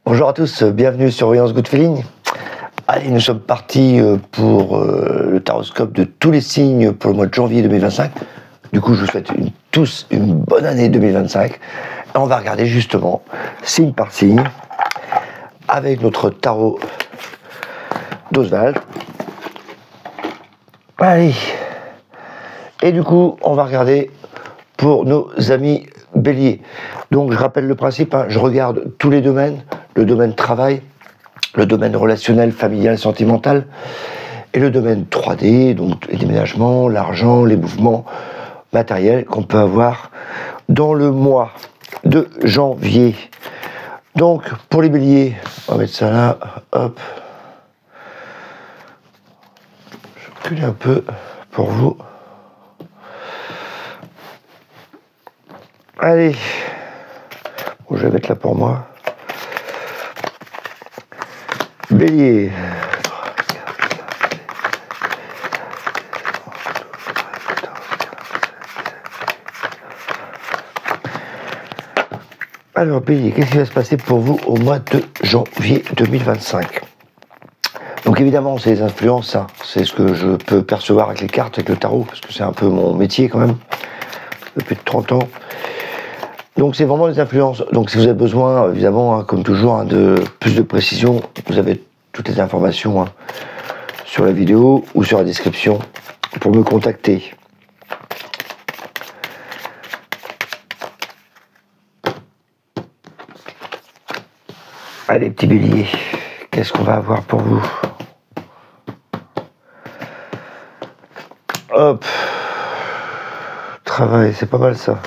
Bonjour à tous, bienvenue sur Voyance Good Feeling. Allez, nous sommes partis pour le taroscope de tous les signes pour le mois de janvier 2025. Du coup, je vous souhaite tous une bonne année 2025. Et on va regarder justement, signe par signe, avec notre tarot d'Oswald. Allez. Et du coup, on va regarder pour nos amis Bélier. Donc, je rappelle le principe, je regarde tous les domaines, le domaine travail, le domaine relationnel, familial, sentimental, et le domaine 3D, donc les déménagements, l'argent, les mouvements matériels qu'on peut avoir dans le mois de janvier. Donc, pour les béliers, on va mettre ça là, hop. Je recule un peu pour vous. Allez, bon, je vais mettre là pour moi. Bélier. Alors, Bélier, qu'est-ce qui va se passer pour vous au mois de janvier 2025? Donc évidemment, c'est les influences, hein. C'est ce que je peux percevoir avec les cartes, avec le tarot, parce que c'est un peu mon métier quand même, depuis 30 ans. Donc c'est vraiment les influences. Donc si vous avez besoin, évidemment, comme toujours, de plus de précision, vous avez toutes les informations sur la vidéo ou sur la description pour me contacter. Allez, petits béliers, qu'est-ce qu'on va avoir pour vous? Hop. Travail, c'est pas mal ça.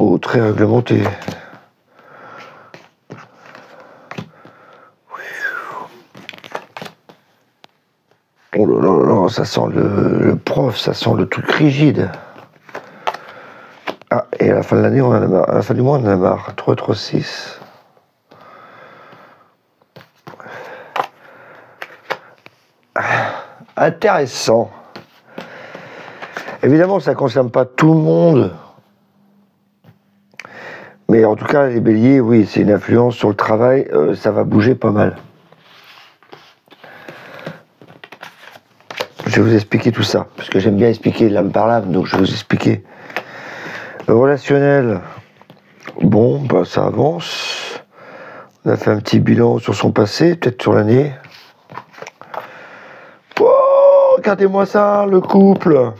Oh, très réglementé. Oh là là là, ça sent le prof, ça sent le truc rigide. Ah, et à la fin de l'année, on en a marre. À la fin du mois, on en a marre. 3, 3, 6. Intéressant. Évidemment, ça ne concerne pas tout le monde. Mais en tout cas, les béliers, oui, c'est une influence sur le travail. Ça va bouger pas mal. Je vais vous expliquer tout ça. Parce que j'aime bien expliquer l'âme par l'âme. Donc, je vais vous expliquer. Le relationnel, bon, bah, ça avance. On a fait un petit bilan sur son passé, peut-être sur l'année. Oh, regardez-moi ça, le couple.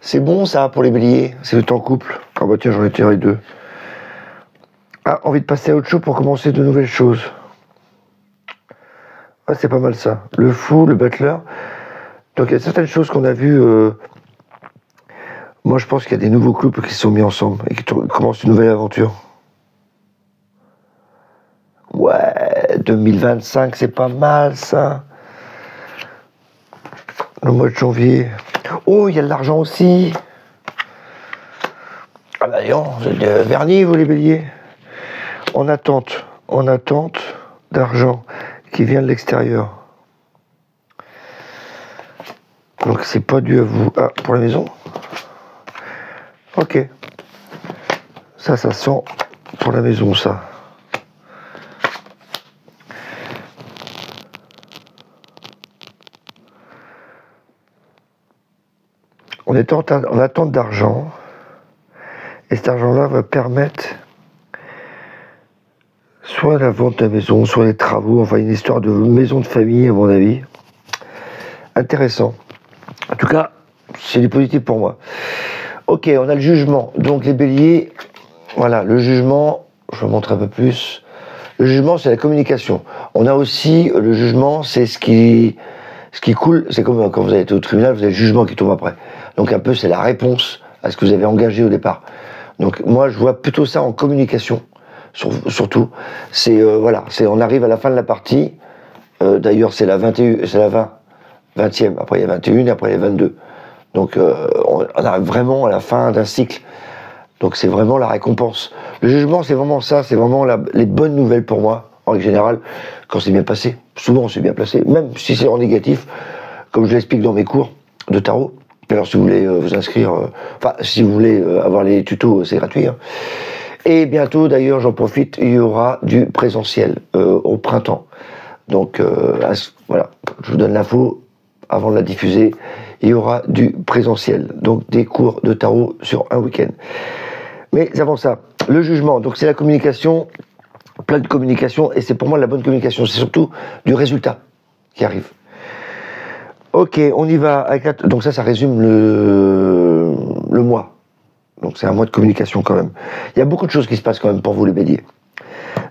C'est bon ça pour les béliers, c'est le temps couple. Ah bah tiens, j'en ai tiré 2. Ah, envie de passer à autre chose pour commencer de nouvelles choses. Ah, c'est pas mal ça. Le fou, le battleur. Donc il y a certaines choses qu'on a vues. Moi je pense qu'il y a des nouveaux couples qui se sont mis ensemble et qui commencent une nouvelle aventure. Ouais, 2025, c'est pas mal ça. Le mois de janvier. Oh, il y a de l'argent aussi. Ah bah non, vous êtes vernis, vous les béliers. En attente d'argent qui vient de l'extérieur. Donc c'est pas dû à vous. Ah, pour la maison. Ok. Ça sent pour la maison, ça. On est en attente d'argent. Et cet argent-là va permettre soit la vente de la maison, soit les travaux, enfin une histoire de maison de famille, à mon avis. Intéressant. En tout cas, c'est du positif pour moi. Ok, on a le jugement. Donc les béliers, voilà, le jugement, je vous montre un peu plus. Le jugement, c'est la communication. On a aussi le jugement, c'est ce qui coule. C'est comme quand vous avez été au tribunal, vous avez le jugement qui tombe après. Donc un peu, c'est la réponse à ce que vous avez engagé au départ. Donc moi, je vois plutôt ça en communication, surtout. C'est voilà, on arrive à la fin de la partie. D'ailleurs, c'est la 21, c'est la 20e. Après, il y a 21, et après, il y a 22. Donc, on arrive vraiment à la fin d'un cycle. Donc, c'est vraiment la récompense. Le jugement, c'est vraiment ça. C'est vraiment les bonnes nouvelles pour moi, en règle générale, quand c'est bien passé. Souvent, c'est bien placé, même si c'est en négatif, comme je l'explique dans mes cours de tarot. Alors si vous voulez vous inscrire, enfin si vous voulez avoir les tutos, c'est gratuit. Et bientôt, d'ailleurs, j'en profite, il y aura du présentiel au printemps. Donc voilà, je vous donne l'info avant de la diffuser. Il y aura du présentiel, donc des cours de tarot sur un week-end. Mais avant ça, le jugement, donc c'est la communication, plein de communication, et c'est pour moi la bonne communication, c'est surtout du résultat qui arrive. Ok, on y va avec la... Donc ça résume le mois. Donc c'est un mois de communication quand même. Il y a beaucoup de choses qui se passent quand même pour vous les béliers.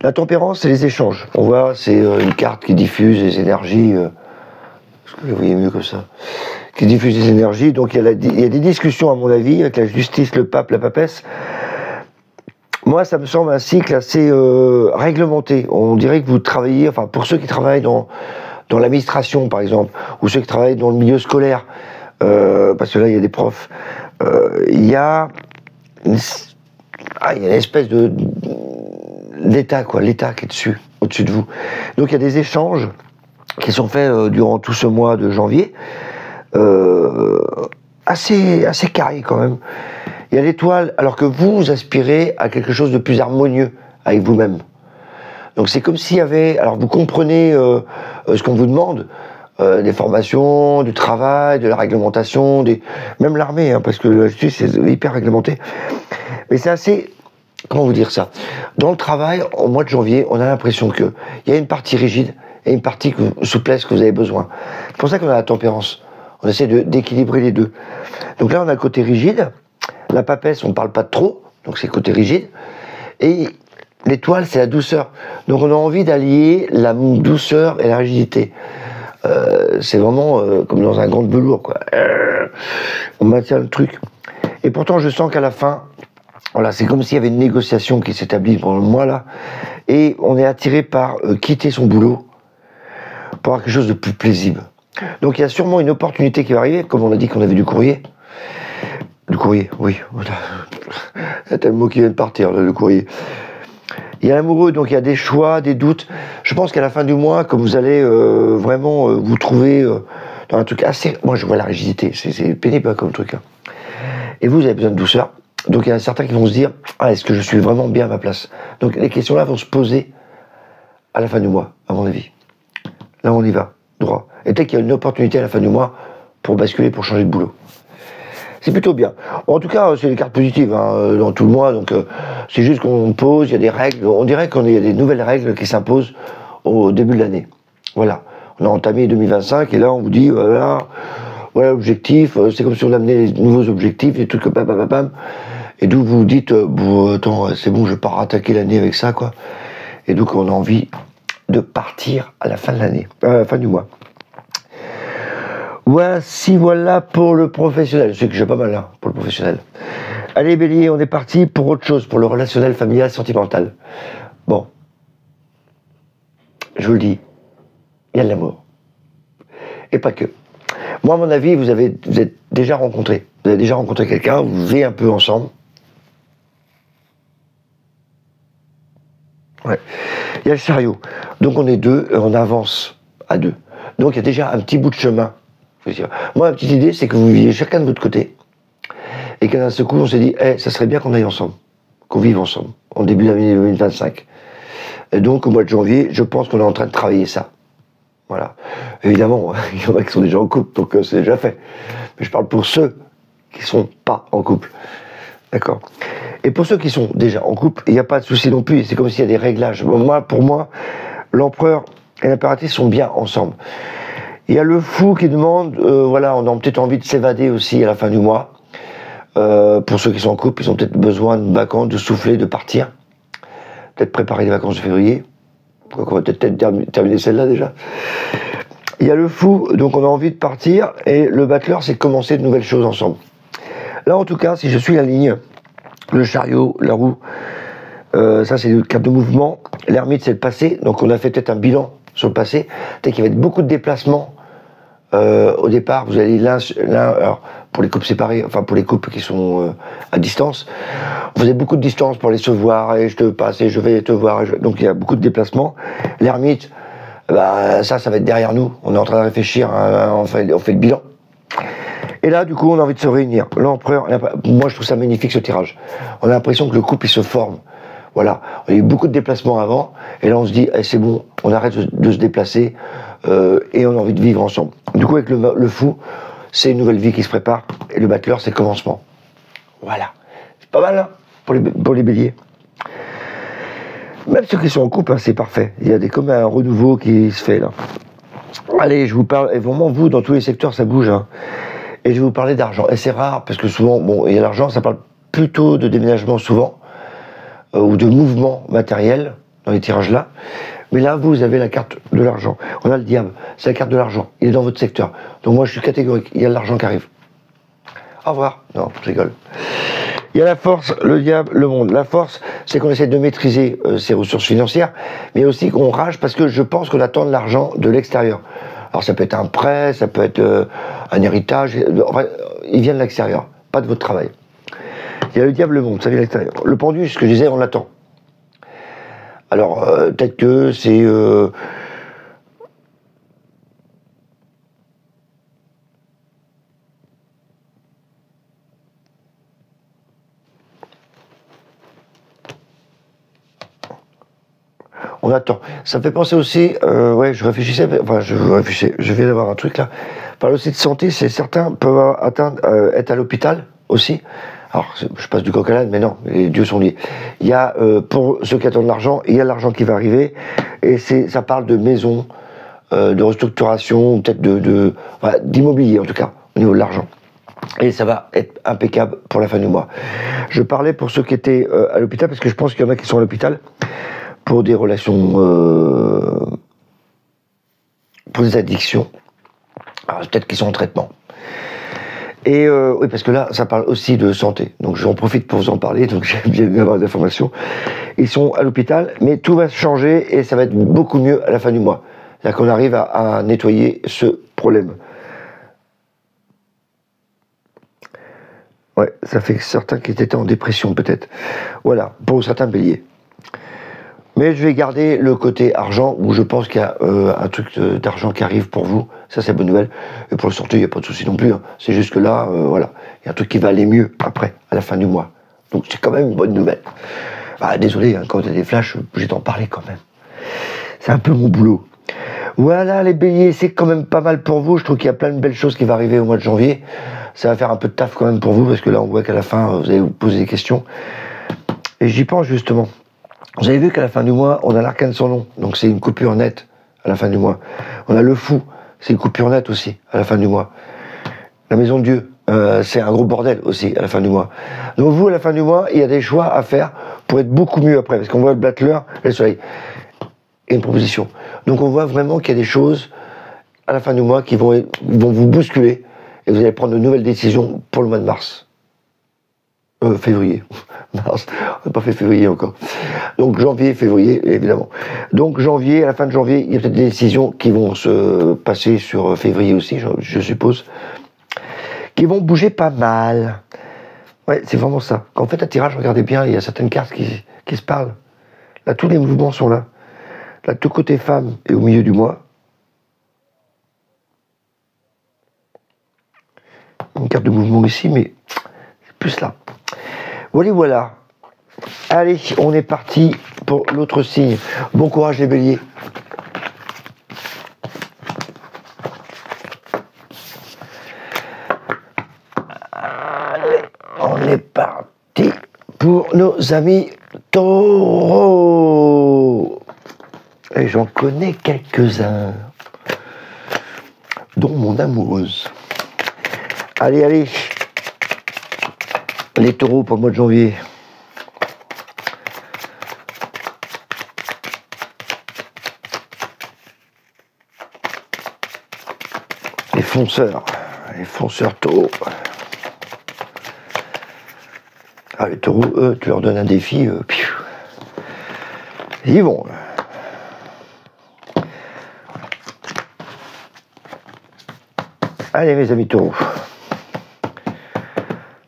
La tempérance, c'est les échanges. On voit, c'est une carte qui diffuse les énergies. Est-ce que vous voyez mieux que ça? Qui diffuse les énergies. Donc il y a des discussions, à mon avis, avec la justice, le pape, la papesse. Moi, ça me semble un cycle assez réglementé. On dirait que vous travaillez, enfin, pour ceux qui travaillent dans l'administration, par exemple, ou ceux qui travaillent dans le milieu scolaire, parce que là, il y a des profs, il y a une espèce d'État, quoi, l'État qui est dessus, au-dessus de vous. Donc, il y a des échanges qui sont faits durant tout ce mois de janvier, assez carrés quand même. Il y a l'étoile, alors que vous aspirez à quelque chose de plus harmonieux avec vous-même. Donc c'est comme s'il y avait... Alors vous comprenez ce qu'on vous demande, des formations, du travail, de la réglementation, même l'armée, hein, parce que la justice c'est hyper réglementé. Mais c'est assez... Comment vous dire ça? Dans le travail, au mois de janvier, on a l'impression qu'il y a une partie rigide et une partie souplesse que vous avez besoin. C'est pour ça qu'on a la tempérance. On essaie d'équilibrer les deux. Donc là, on a le côté rigide. La papesse, on ne parle pas de trop, donc c'est le côté rigide. Et l'étoile, c'est la douceur. Donc on a envie d'allier la douceur et la rigidité. C'est vraiment comme dans un grand velours, quoi. On maintient le truc. Et pourtant, je sens qu'à la fin, voilà, c'est comme s'il y avait une négociation qui s'établit pendant le mois, là. Et on est attiré par quitter son boulot pour avoir quelque chose de plus paisible. Donc il y a sûrement une opportunité qui va arriver, comme on a dit qu'on avait du courrier. Du courrier, oui. C'est un mot qui vient de partir, le courrier. Il y a l'amoureux, donc il y a des choix, des doutes. Je pense qu'à la fin du mois, comme vous allez vraiment vous trouver dans un truc assez... Moi, je vois la rigidité, c'est pénible comme truc. Hein. Et vous avez besoin de douceur. Donc il y en a certains qui vont se dire, est-ce que je suis vraiment bien à ma place? Donc les questions-là vont se poser à la fin du mois, à mon avis. Là, on y va, droit. Et peut-être qu'il y a une opportunité à la fin du mois pour basculer, pour changer de boulot. C'est plutôt bien. En tout cas, c'est des cartes positives hein, dans tout le mois. Donc, c'est juste qu'on pose, il y a des règles. On dirait qu'il y a des nouvelles règles qui s'imposent au début de l'année. Voilà. On a entamé 2025 et là, on vous dit, voilà l'objectif. C'est comme si on amenait les nouveaux objectifs, des trucs bam. Et d'où vous dites, bon, attends, c'est bon, je vais pas rattaquer l'année avec ça, quoi. Et donc, on a envie de partir à la fin de l'année, à la fin du mois. Voici, voilà pour le professionnel. Je sais que j'ai pas mal là, pour le professionnel. Allez, Bélier, on est parti pour autre chose, pour le relationnel, familial, sentimental. Bon. Je vous le dis, il y a de l'amour. Et pas que. Moi, à mon avis, vous êtes déjà rencontré. Vous avez déjà rencontré quelqu'un, vous vivez un peu ensemble. Ouais. Il y a le chariot. Donc, on est deux, et on avance à deux. Donc, il y a déjà un petit bout de chemin. Moi, ma petite idée, c'est que vous viviez chacun de votre côté, et qu'à un seul coup, on s'est dit, ça serait bien qu'on aille ensemble, qu'on vive ensemble, en début d'année 2025. Et donc, au mois de janvier, je pense qu'on est en train de travailler ça. Voilà. Évidemment, il y en a qui sont déjà en couple, donc c'est déjà fait. Mais je parle pour ceux qui ne sont pas en couple. D'accord. Et pour ceux qui sont déjà en couple, il n'y a pas de souci non plus, c'est comme s'il y a des réglages. Pour moi, l'empereur et l'impératrice sont bien ensemble. Il y a le fou qui demande, voilà, on a peut-être envie de s'évader aussi à la fin du mois. Pour ceux qui sont en couple, ils ont peut-être besoin de vacances, de souffler, de partir. Peut-être préparer les vacances de février. On va peut-être terminer celle-là déjà. Il y a le fou, donc on a envie de partir. Et le battleur, c'est commencer de nouvelles choses ensemble. Là, en tout cas, si je suis la ligne, le chariot, la roue, ça c'est le cap de mouvement. L'ermite, c'est le passé. Donc on a fait peut-être un bilan sur le passé. Peut-être qu'il va y avoir beaucoup de déplacements. Au départ, vous allez l'un, alors pour les couples séparés, enfin pour les couples qui sont à distance, vous avez beaucoup de distance pour aller se voir, et je te passe, et je vais te voir, donc il y a beaucoup de déplacements. L'ermite, ça va être derrière nous, on est en train de réfléchir, on fait le bilan. Et là, du coup, on a envie de se réunir. L'empereur, moi je trouve ça magnifique ce tirage. On a l'impression que le couple il se forme. Voilà, il y a eu beaucoup de déplacements avant, et là on se dit, eh, c'est bon, on arrête de se déplacer, et on a envie de vivre ensemble. Du coup, avec le fou, c'est une nouvelle vie qui se prépare, et le battleur, c'est le commencement. Voilà, c'est pas mal, hein, pour les béliers. Même ceux qui sont en couple, hein, c'est parfait. Il y a comme un renouveau qui se fait, là. Allez, je vous parle, et vraiment, vous, dans tous les secteurs, ça bouge, hein. Et je vais vous parler d'argent. Et c'est rare, parce que souvent, bon, il y a l'argent, ça parle plutôt de déménagement souvent, ou de mouvement matériel, dans les tirages-là. Mais là, vous avez la carte de l'argent. On a le diable, c'est la carte de l'argent. Il est dans votre secteur. Donc moi, je suis catégorique. Il y a de l'argent qui arrive. Au revoir. Non, je rigole. Il y a la force, le diable, le monde. La force, c'est qu'on essaie de maîtriser ses ressources financières, mais aussi qu'on rage parce que je pense qu'on attend de l'argent de l'extérieur. Alors ça peut être un prêt, ça peut être un héritage. Enfin, il vient de l'extérieur, pas de votre travail. Il y a le diable, le monde, ça vient de l'extérieur. Le pendu, ce que je disais, on l'attend. Alors, peut-être que c'est... on attend. Ça me fait penser aussi... ouais, je réfléchissais... Enfin, je viens d'avoir un truc, là. Parler aussi de santé, c'est certains peuvent être à l'hôpital, aussi. Alors, je passe du coq à l'âne, mais non, les dieux sont liés. Il y a, pour ceux qui attendent l'argent, il y a l'argent qui va arriver, et ça parle de maison, de restructuration, peut-être voilà, d'immobilier en tout cas, au niveau de l'argent. Et ça va être impeccable pour la fin du mois. Je parlais pour ceux qui étaient à l'hôpital, parce que je pense qu'il y en a qui sont à l'hôpital pour des relations, pour des addictions. Alors peut-être qu'ils sont en traitement. Et oui, parce que là, ça parle aussi de santé. Donc j'en profite pour vous en parler, donc j'aime bien avoir des informations. Ils sont à l'hôpital, mais tout va changer et ça va être beaucoup mieux à la fin du mois. C'est-à-dire qu'on arrive à nettoyer ce problème. Ouais, ça fait que certains qui étaient en dépression peut-être. Voilà, pour certains béliers. Mais je vais garder le côté argent, où je pense qu'il y a un truc d'argent qui arrive pour vous. Ça, c'est bonne nouvelle. Et pour le sortir, il n'y a pas de souci non plus. Hein. C'est juste que là, voilà, il y a un truc qui va aller mieux après, à la fin du mois. Donc c'est quand même une bonne nouvelle. Bah, désolé, hein, quand il y a des flashs, j'ai d'en parler quand même. C'est un peu mon boulot. Voilà les béliers, c'est quand même pas mal pour vous. Je trouve qu'il y a plein de belles choses qui vont arriver au mois de janvier. Ça va faire un peu de taf quand même pour vous, parce que là, on voit qu'à la fin, vous allez vous poser des questions. Et j'y pense justement. Vous avez vu qu'à la fin du mois, on a l'arcane sans nom, donc c'est une coupure nette à la fin du mois. On a le fou, c'est une coupure nette aussi à la fin du mois. La maison de Dieu, c'est un gros bordel aussi à la fin du mois. Donc vous, à la fin du mois, il y a des choix à faire pour être beaucoup mieux après, parce qu'on voit le battleur et le soleil. Et une proposition. Donc on voit vraiment qu'il y a des choses à la fin du mois qui vont vous bousculer, et vous allez prendre de nouvelles décisions pour le mois de mars. Février. Mars, on n'a pas fait février encore. Donc janvier, février, évidemment. Donc janvier, à la fin de janvier, il y a peut-être des décisions qui vont se passer sur février aussi, je suppose, qui vont bouger pas mal. Ouais, c'est vraiment ça. Quand vous faites un tirage, regardez bien, il y a certaines cartes qui se parlent. Là, tous les mouvements sont là. Là, tout côté femme est au milieu du mois. Une carte de mouvement ici, mais c'est plus là. Voilà. Allez, on est parti pour l'autre signe. Bon courage les béliers. Allez, on est parti pour nos amis taureaux. Et j'en connais quelques-uns, dont mon amoureuse. Allez. Les taureaux pour le mois de janvier. Les fonceurs taureaux. Ah, les taureaux, eux, tu leur donnes un défi, ils y vont. Allez, mes amis taureaux.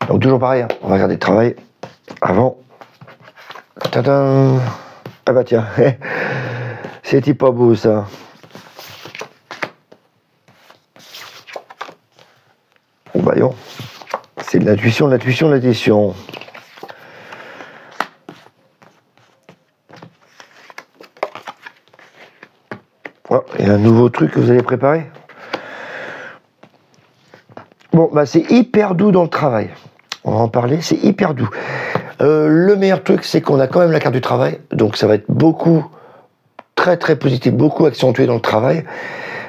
Donc toujours pareil, hein, on va regarder le travail avant. Tadam. Ah bah tiens, c'était pas beau ça. Bon voyons, c'est de l'intuition, l'intuition. Oh, il y a un nouveau truc que vous allez préparer. Bon, bah c'est hyper doux dans le travail. On va en parler, c'est hyper doux. Le meilleur truc, c'est qu'on a quand même la carte du travail, donc ça va être beaucoup, très très positif, beaucoup accentué dans le travail.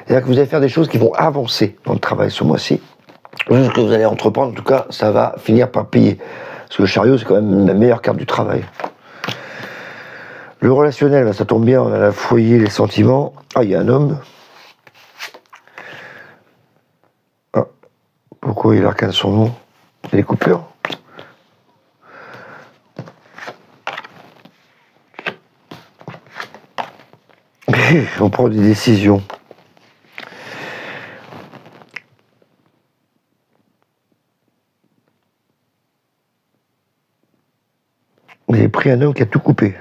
C'est-à-dire que vous allez faire des choses qui vont avancer dans le travail ce mois-ci. Ce que vous allez entreprendre, en tout cas, ça va finir par payer. Parce que le chariot, c'est quand même la meilleure carte du travail. Le relationnel, bah, ça tombe bien, on a le foyer, les sentiments. Ah, il y a un homme. Ah, pourquoi il arcane son nom? Les coupures. On prend des décisions. Vous avez pris un homme qui a tout coupé.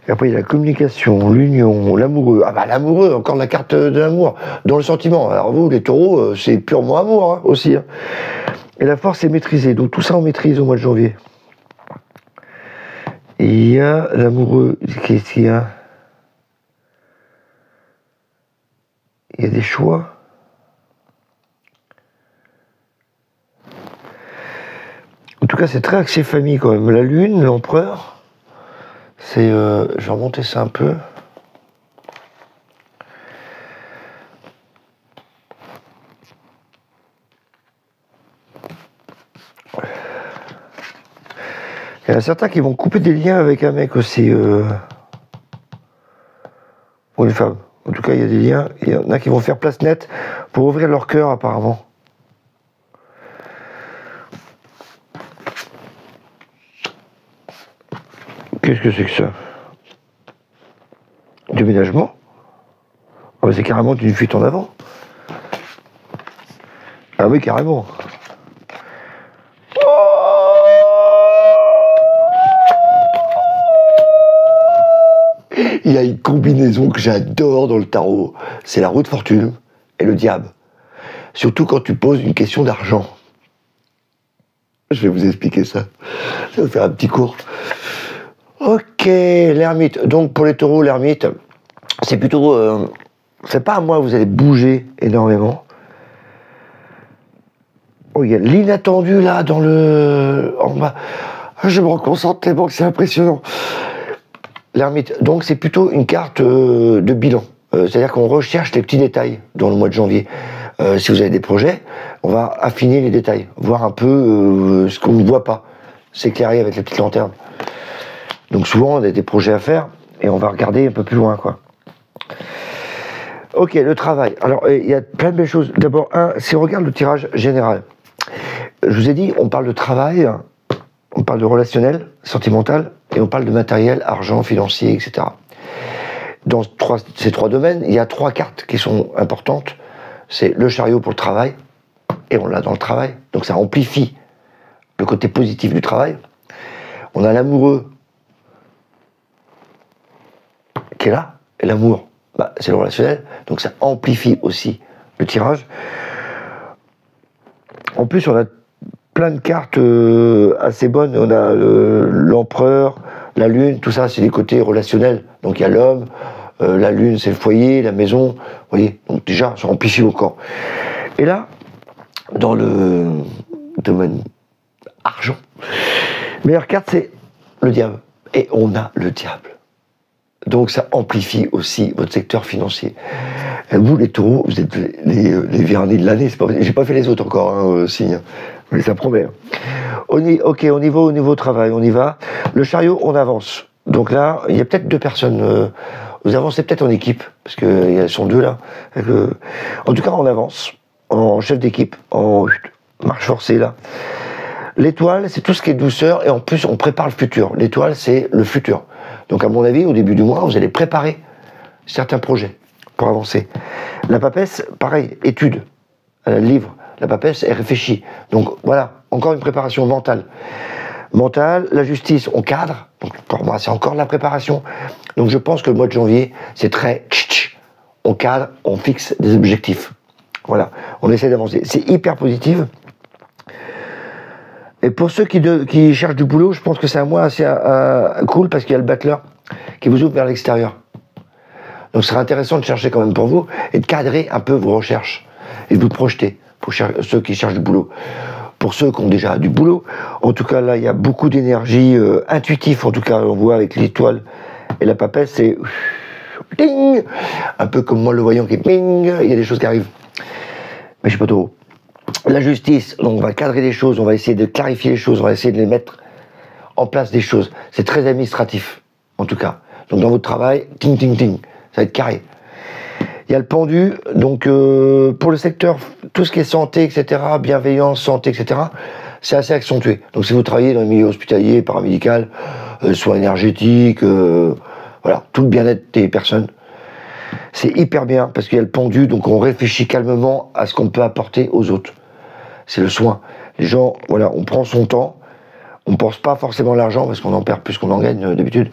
Et après, il y a la communication, l'union, l'amoureux. Ah bah l'amoureux, encore la carte de l'amour, dans le sentiment. Alors vous, les taureaux, c'est purement amour hein, aussi. Hein. Et la force est maîtrisée. Donc tout ça, on maîtrise au mois de janvier. Et il y a l'amoureux. Qu'est-ce qu'il y a? Il y a des choix. En tout cas, c'est très axé famille quand même. La lune, l'empereur, c'est... je vais remonter ça un peu. Il y en a certains qui vont couper des liens avec un mec aussi. Ou une femme. En tout cas, il y a des liens. Il y en a qui vont faire place nette pour ouvrir leur cœur apparemment. Qu'est-ce que c'est que ça? Déménagement? Ah bah c'est carrément une fuite en avant. Ah oui, carrément. Il y a une combinaison que j'adore dans le tarot. C'est la roue de fortune et le diable. Surtout quand tu poses une question d'argent. Je vais vous expliquer ça. Je vais vous faire un petit cours. Ok, l'ermite. Donc pour les taureaux, l'ermite, c'est plutôt... c'est pas à moi, vous allez bouger énormément. Oh, il y a l'inattendu là dans le... en bas. Je me reconcentre tellement que c'est impressionnant. L'ermite, donc c'est plutôt une carte de bilan. C'est-à-dire qu'on recherche les petits détails dans le mois de janvier. Si vous avez des projets, on va affiner les détails, voir un peu ce qu'on ne voit pas, s'éclairer avec les petites lanternes. Donc souvent, on a des projets à faire et on va regarder un peu plus loin, quoi. Ok, le travail. Alors, il y a plein de belles choses. D'abord, si on regarde le tirage général, je vous ai dit, on parle de travail, on parle de relationnel, sentimental, et on parle de matériel, argent, financier, etc. Dans ces trois domaines, il y a trois cartes qui sont importantes. C'est le chariot pour le travail, et on l'a dans le travail, donc ça amplifie le côté positif du travail. On a l'amoureux qui est là, et l'amour, bah, c'est le relationnel, donc ça amplifie aussi le tirage. En plus, on a plein de cartes assez bonnes. On a l'empereur, la lune, tout ça, c'est des côtés relationnels. Donc il y a l'homme, la lune, c'est le foyer, la maison. Vous voyez, donc déjà, ça amplifie au corps. Et là, dans le domaine argent, meilleure carte, c'est le diable. Et on a le diable. Donc ça amplifie aussi votre secteur financier. Et vous, les taureaux, vous êtes les vernis de l'année. J'ai pas fait les autres encore, hein, signe. Mais ça promet. Ok, on y va au niveau travail, on y va. Le chariot, on avance. Donc là, il y a peut-être deux personnes. Vous avancez peut-être en équipe, parce qu'ils sont deux là. En tout cas, on avance. En chef d'équipe, en marche forcée là. L'étoile, c'est tout ce qui est douceur, et en plus, on prépare le futur. L'étoile, c'est le futur. Donc, à mon avis, au début du mois, vous allez préparer certains projets pour avancer. La papesse, pareil, étude, livre. La papesse, elle réfléchit. Donc, voilà, encore une préparation mentale. Mentale, la justice, on cadre. Donc, pour moi, c'est encore de la préparation. Donc, je pense que le mois de janvier, c'est très... On cadre, on fixe des objectifs. Voilà, on essaie d'avancer. C'est hyper positif. Et pour ceux qui cherchent du boulot, je pense que c'est un mois assez cool parce qu'il y a le battleur qui vous ouvre vers l'extérieur. Donc ce serait intéressant de chercher quand même pour vous et de cadrer un peu vos recherches et de vous projeter pour ceux qui cherchent du boulot. Pour ceux qui ont déjà du boulot, en tout cas là il y a beaucoup d'énergie intuitive, en tout cas on voit avec l'étoile et la papesse, c'est ding, un peu comme moi le voyant qui ping, il y a des choses qui arrivent. Mais je sais pas trop. La justice, donc on va cadrer les choses, on va essayer de clarifier les choses, on va essayer de les mettre en place des choses. C'est très administratif, en tout cas. Donc dans votre travail, ting ting ting, ça va être carré. Il y a le pendu, donc pour le secteur, tout ce qui est santé, etc., bienveillance, santé, etc., c'est assez accentué. Donc si vous travaillez dans le milieu hospitalier, paramédical, soins énergétiques, voilà, tout le bien-être des personnes, c'est hyper bien parce qu'il y a le pendu, donc on réfléchit calmement à ce qu'on peut apporter aux autres. C'est le soin. Les gens, voilà, on prend son temps, on ne pense pas forcément à l'argent parce qu'on en perd plus qu'on en gagne d'habitude.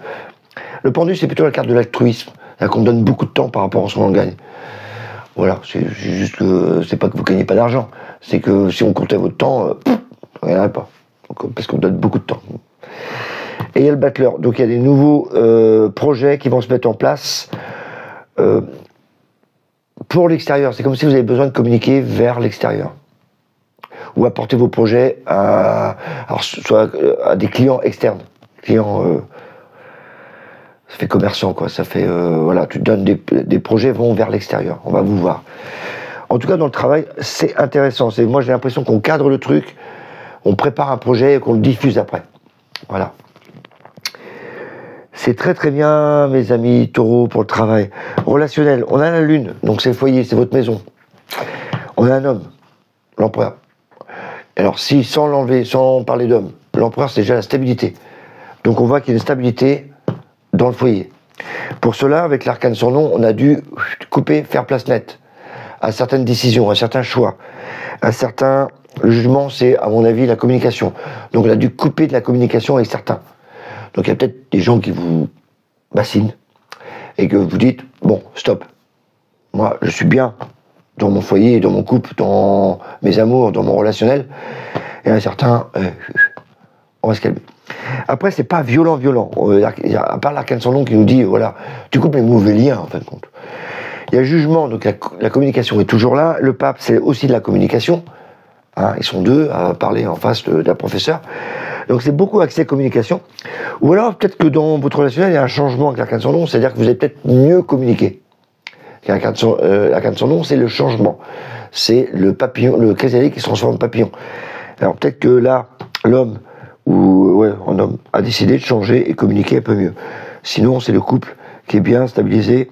Le pendu, c'est plutôt la carte de l'altruisme. C'est-à-dire qu'on donne beaucoup de temps par rapport à ce qu'on en gagne. Voilà, c'est juste que c'est pas que vous gagnez pas d'argent, c'est que si on comptait votre temps, on ne gagnerait pas. Donc, parce qu'on donne beaucoup de temps. Et il y a le battleur. Donc il y a des nouveaux projets qui vont se mettre en place pour l'extérieur. C'est comme si vous avez besoin de communiquer vers l'extérieur. Ou apporter vos projets soit à des clients externes. Clients, ça fait commerçant, quoi. Ça fait, voilà, tu donnes des projets vont vers l'extérieur. On va vous voir. En tout cas, dans le travail, c'est intéressant. Moi, j'ai l'impression qu'on cadre le truc, on prépare un projet et qu'on le diffuse après. Voilà. C'est très très bien, mes amis taureaux, pour le travail. Relationnel, on a la lune, donc c'est le foyer, c'est votre maison. On a un homme, l'empereur. Alors si, sans l'enlever, sans parler d'homme, l'empereur c'est déjà la stabilité. Donc on voit qu'il y a une stabilité dans le foyer. Pour cela, avec l'arcane sans nom, on a dû couper, faire place nette à certaines décisions, à certains choix, à certains... Le jugement, c'est, à mon avis, la communication. Donc on a dû couper de la communication avec certains. Donc il y a peut-être des gens qui vous bassinent et que vous dites, bon, stop. Moi, je suis bien dans mon foyer, dans mon couple, dans mes amours, dans mon relationnel. Et un certain, on va se calmer. Après, c'est pas violent. À part l'arcane sans nom qui nous dit, voilà, tu coupes les mauvais liens, en fin de compte. Il y a le jugement, donc la communication est toujours là. Le pape, c'est aussi de la communication. Hein, ils sont deux à parler en face d'un professeur. Donc c'est beaucoup axé communication. Ou alors peut-être que dans votre relationnel, il y a un changement avec l'arcane sans nom, c'est-à-dire que vous allez peut-être mieux communiquer. L'arcane sans nom, c'est le changement. C'est le papillon, le chrysalide qui se transforme en papillon. Alors peut-être que là, l'homme, un homme a décidé de changer et communiquer un peu mieux. Sinon, c'est le couple qui est bien stabilisé.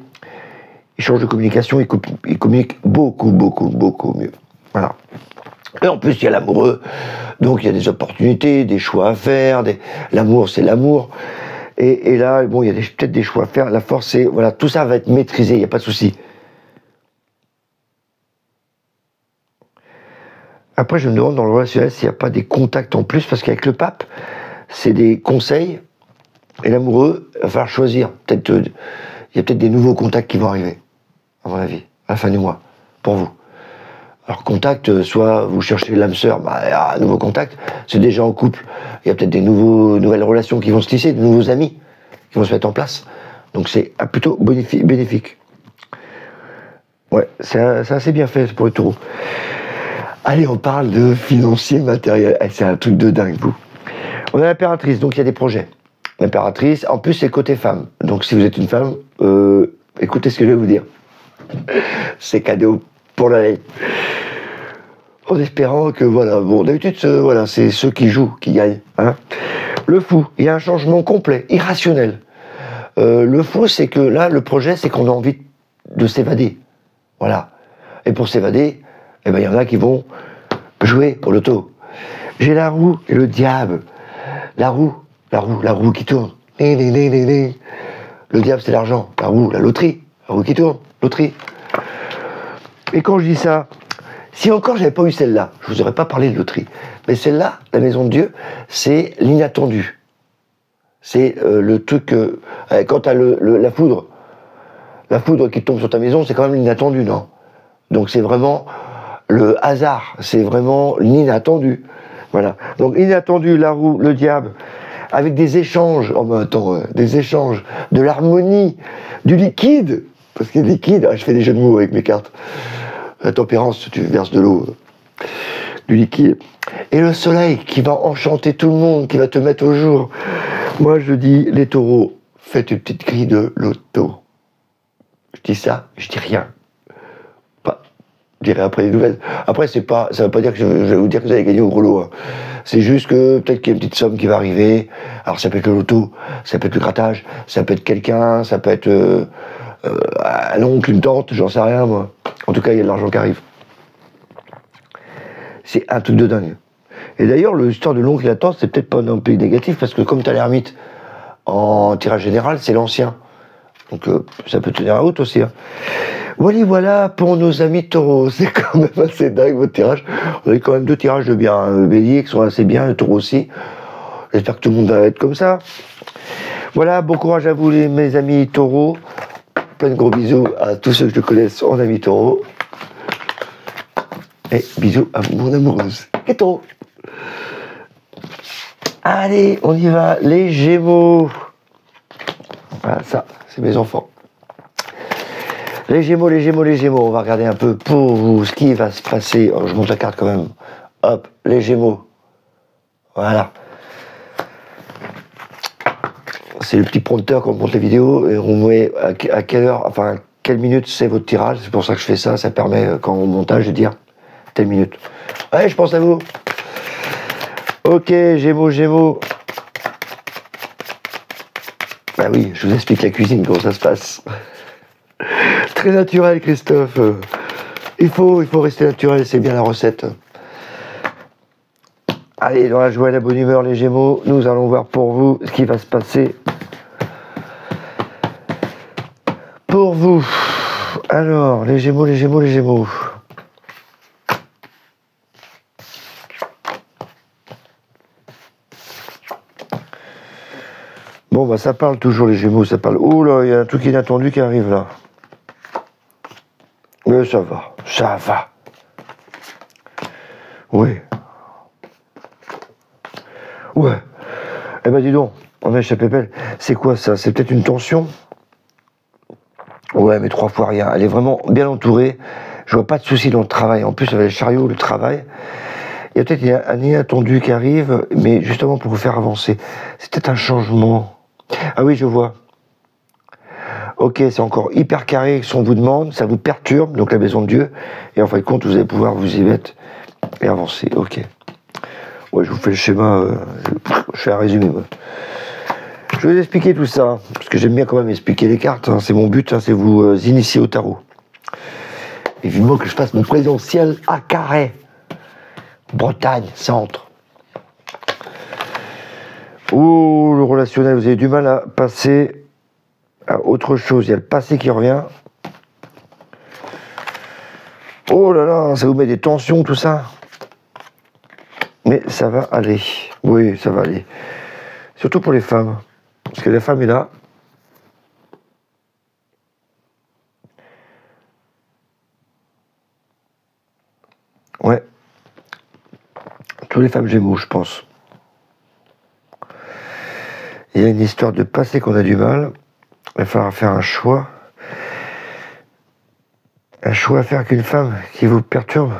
Il change de communication, il communique beaucoup mieux. Voilà. Et en plus, il y a l'amoureux, donc il y a des opportunités, des choix à faire, l'amour, c'est l'amour. Et là, bon, il y a peut-être des choix à faire. La force, c'est, voilà, tout ça va être maîtrisé, il n'y a pas de souci. Après, je me demande dans le relationnel s'il n'y a pas des contacts en plus, parce qu'avec le pape, c'est des conseils, et l'amoureux, il va falloir choisir. Il y a peut-être des nouveaux contacts qui vont arriver, à mon avis, à la fin du mois, pour vous. Alors contact, soit vous cherchez l'âme sœur, un nouveau contact, c'est déjà en couple. Il y a peut-être des nouvelles relations qui vont se tisser, de nouveaux amis qui vont se mettre en place. Donc c'est plutôt bénéfique. Ouais, c'est assez bien fait pour les taureaux. Allez, on parle de financier matériel. C'est un truc de dingue, vous. On a l'impératrice, donc il y a des projets. L'impératrice, en plus c'est côté femme. Donc si vous êtes une femme, écoutez ce que je vais vous dire. C'est cadeau pour l'année. En espérant que, voilà, bon, d'habitude, voilà, c'est ceux qui jouent qui gagnent. Hein. Le fou, il y a un changement complet, irrationnel. Le fou, c'est que là, le projet, c'est qu'on a envie de s'évader. Voilà. Et pour s'évader, eh ben, il y en a qui vont jouer au loto. J'ai la roue et le diable. La roue qui tourne. Le diable, c'est l'argent. La roue, la loterie. La roue qui tourne, loterie. Et quand je dis ça, si encore j'avais pas eu celle-là, je vous aurais pas parlé de loterie. Mais celle-là, la maison de Dieu, c'est l'inattendu. C'est le truc, quand tu as la foudre qui tombe sur ta maison, c'est quand même l'inattendu, non? Donc c'est vraiment le hasard, c'est vraiment l'inattendu. Voilà. Donc inattendu, la roue, le diable, avec des échanges, des échanges, de l'harmonie, du liquide. parce qu'il est liquide. Ah, je fais des jeux de mots avec mes cartes. La tempérance, tu verses de l'eau, du liquide. Et le soleil qui va enchanter tout le monde, qui va te mettre au jour. Moi, je dis, les taureaux, faites une petite grille de loto. Je dis ça, je dis rien. Pas, je dirai après les nouvelles. Après, ça veut pas dire que je vais vous dire que vous allez gagner au gros lot. Hein. C'est juste que peut-être qu'il y a une petite somme qui va arriver. Alors, ça peut être le loto, ça peut être le grattage, ça peut être quelqu'un, ça peut être un oncle, une tante, j'en sais rien, moi. En tout cas, il y a de l'argent qui arrive. C'est un truc de dingue. Et d'ailleurs, l'histoire de l'oncle et la tante, c'est peut-être pas un pays négatif, parce que comme tu as l'ermite en tirage général, c'est l'ancien. Donc ça peut tenir la route aussi. Hein. Voilà pour nos amis taureaux. C'est quand même assez dingue votre tirage. On a eu quand même 2 tirages de bien. Le bélier qui sont assez bien, le taureau aussi. J'espère que tout le monde va être comme ça. Voilà, bon courage à vous mes amis taureaux. Plein de gros bisous à tous ceux que je connaisse en amis taureaux. Et bisous à mon amoureuse. Et taureau. Allez, on y va, les Gémeaux. Voilà, ça, c'est mes enfants. Les Gémeaux, les Gémeaux, les Gémeaux. On va regarder un peu pour vous ce qui va se passer. Oh, je monte la carte quand même. Hop, les Gémeaux. Voilà. C'est le petit prompteur quand on monte les vidéos et on met à quelle heure, enfin, quelle minute c'est votre tirage. C'est pour ça que je fais ça. Ça permet, quand on montage, de dire telle minute. Ouais, je pense à vous. Ok, Gémeaux, Gémeaux. Bah oui, je vous explique la cuisine, comment ça se passe. Très naturel, Christophe. Il faut rester naturel, c'est bien la recette. Allez, dans la joie et la bonne humeur, les Gémeaux, nous allons voir pour vous ce qui va se passer. Pour vous. Alors, les Gémeaux, les Gémeaux, les Gémeaux. Bon, bah ça parle toujours, les Gémeaux, ça parle. Oh là, il y a un truc inattendu qui arrive là. Mais ça va, ça va. Oui. Ouais. Eh ben dis donc, on a échappé belle. C'est quoi ça? C'est peut-être une tension? Ouais, mais 3 fois rien. Elle est vraiment bien entourée. Je vois pas de soucis dans le travail. En plus, avec les chariots, le travail. Il y a peut-être un inattendu qui arrive, mais justement pour vous faire avancer. C'est peut-être un changement. Ah oui, je vois. Ok, c'est encore hyper carré ce qu'on vous demande, ça vous perturbe, donc la maison de Dieu, et en fin de compte, vous allez pouvoir vous y mettre et avancer. Ok. Ouais, je vous fais le schéma, je fais un résumé. Moi. Je vais vous expliquer tout ça, parce que j'aime bien quand même expliquer les cartes, hein, c'est mon but, hein, c'est vous initier au tarot. Évidemment que je fasse mon présentiel à Carhaix, Bretagne, centre. Oh, le relationnel, vous avez du mal à passer à autre chose. Il y a le passé qui revient. Oh là là, ça vous met des tensions, tout ça. Mais ça va aller. Oui, ça va aller. Surtout pour les femmes. Parce que la femme est là. Ouais. Toutes les femmes Gémeaux, je pense. Il y a une histoire de passé qu'on a du mal. Il va falloir faire un choix. Un choix à faire avec une femme qui vous perturbe.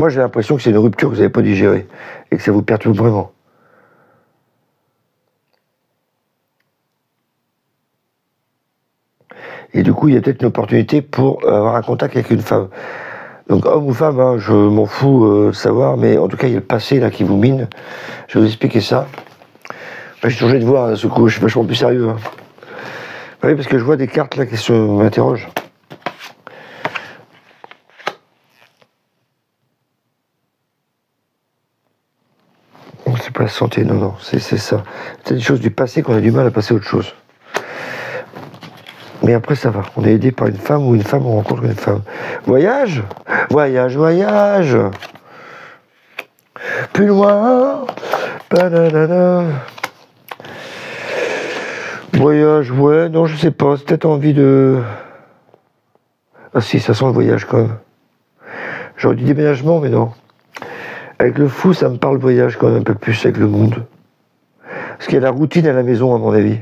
Moi, j'ai l'impression que c'est une rupture que vous n'avez pas digérée et que ça vous perturbe vraiment. Et du coup, il y a peut-être une opportunité pour avoir un contact avec une femme. Donc, homme ou femme, hein, je m'en fous de savoir, mais en tout cas, il y a le passé là qui vous mine. Je vais vous expliquer ça. J'ai changé de voix, à ce coup, je suis vachement plus sérieux. Hein. Oui, parce que je vois des cartes là qui m'interrogent. C'est pas la santé, non, c'est ça. C'est des choses du passé qu'on a du mal à passer à autre chose. Mais après, ça va. On est aidé par une femme ou une femme, on rencontre une femme. Voyage. Voyage, voyage. Plus loin. Banana. Voyage, ouais, non, je sais pas. C'est peut-être envie de... Ah si, ça sent le voyage quand même. J'aurais dit déménagement, mais non. Avec le fou, ça me parle voyage quand même un peu plus avec le monde. Parce qu'il y a la routine à la maison, à mon avis.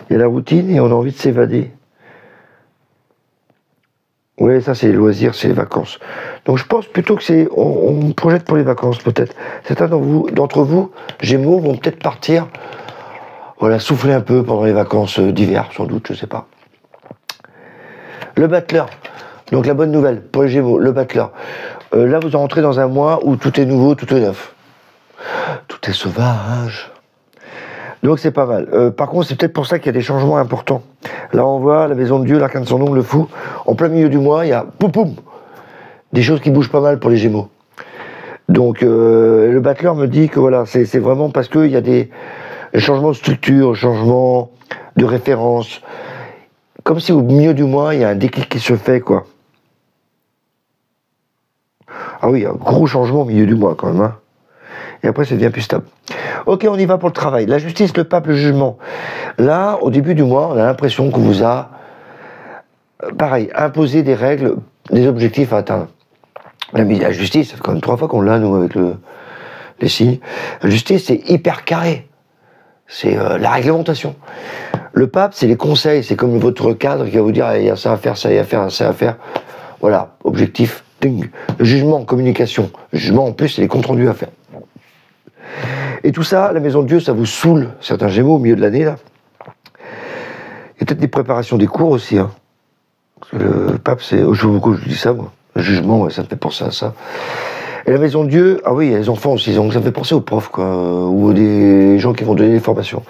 Il y a la routine et on a envie de s'évader. Oui, ça c'est les loisirs, c'est les vacances. Donc je pense plutôt que c'est... On projette pour les vacances peut-être. Certains d'entre vous, Gémeaux, vont peut-être partir, voilà, souffler un peu pendant les vacances d'hiver, sans doute, je sais pas. Le battleur. Donc la bonne nouvelle pour les Gémeaux, le battleur. Là vous rentrez dans un mois où tout est nouveau, tout est neuf. Tout est sauvage. Donc c'est pas mal. Par contre, c'est peut-être pour ça qu'il y a des changements importants. Là, on voit la maison de Dieu, l'arcane de son nom, le fou. En plein milieu du mois, il y a poum poum, des choses qui bougent pas mal pour les Gémeaux. Donc le battleur me dit que voilà, c'est vraiment parce qu'il y a des changements de structure, changements de référence. Comme si au milieu du mois, il y a un déclic qui se fait, quoi. Ah oui, un gros changement au milieu du mois, quand même, hein. Et après, ça devient plus stable. Ok, on y va pour le travail. La justice, le pape, le jugement. Là, au début du mois, on a l'impression qu'on vous a, pareil, imposé des règles, des objectifs à atteindre. La justice, c'est quand même 3 fois qu'on l'a, nous, avec les signes. La justice, c'est hyper carré. C'est la réglementation. Le pape, c'est les conseils. C'est comme votre cadre qui va vous dire, il y a ça à faire, ça y a à faire, ça à faire. Voilà, objectif, ding. Le jugement, communication. Le jugement, en plus, c'est les comptes rendus à faire. Et tout ça, la maison de Dieu, ça vous saoule, certains Gémeaux, au milieu de l'année, là. Il y a peut-être des préparations des cours aussi, hein. Parce que le pape, c'est... je dis ça, moi. Le jugement, ouais, ça me fait penser à ça. Et la maison de Dieu, ah oui, il y a les enfants aussi, donc ça me fait penser aux profs, quoi, ou des gens qui vont donner des formations.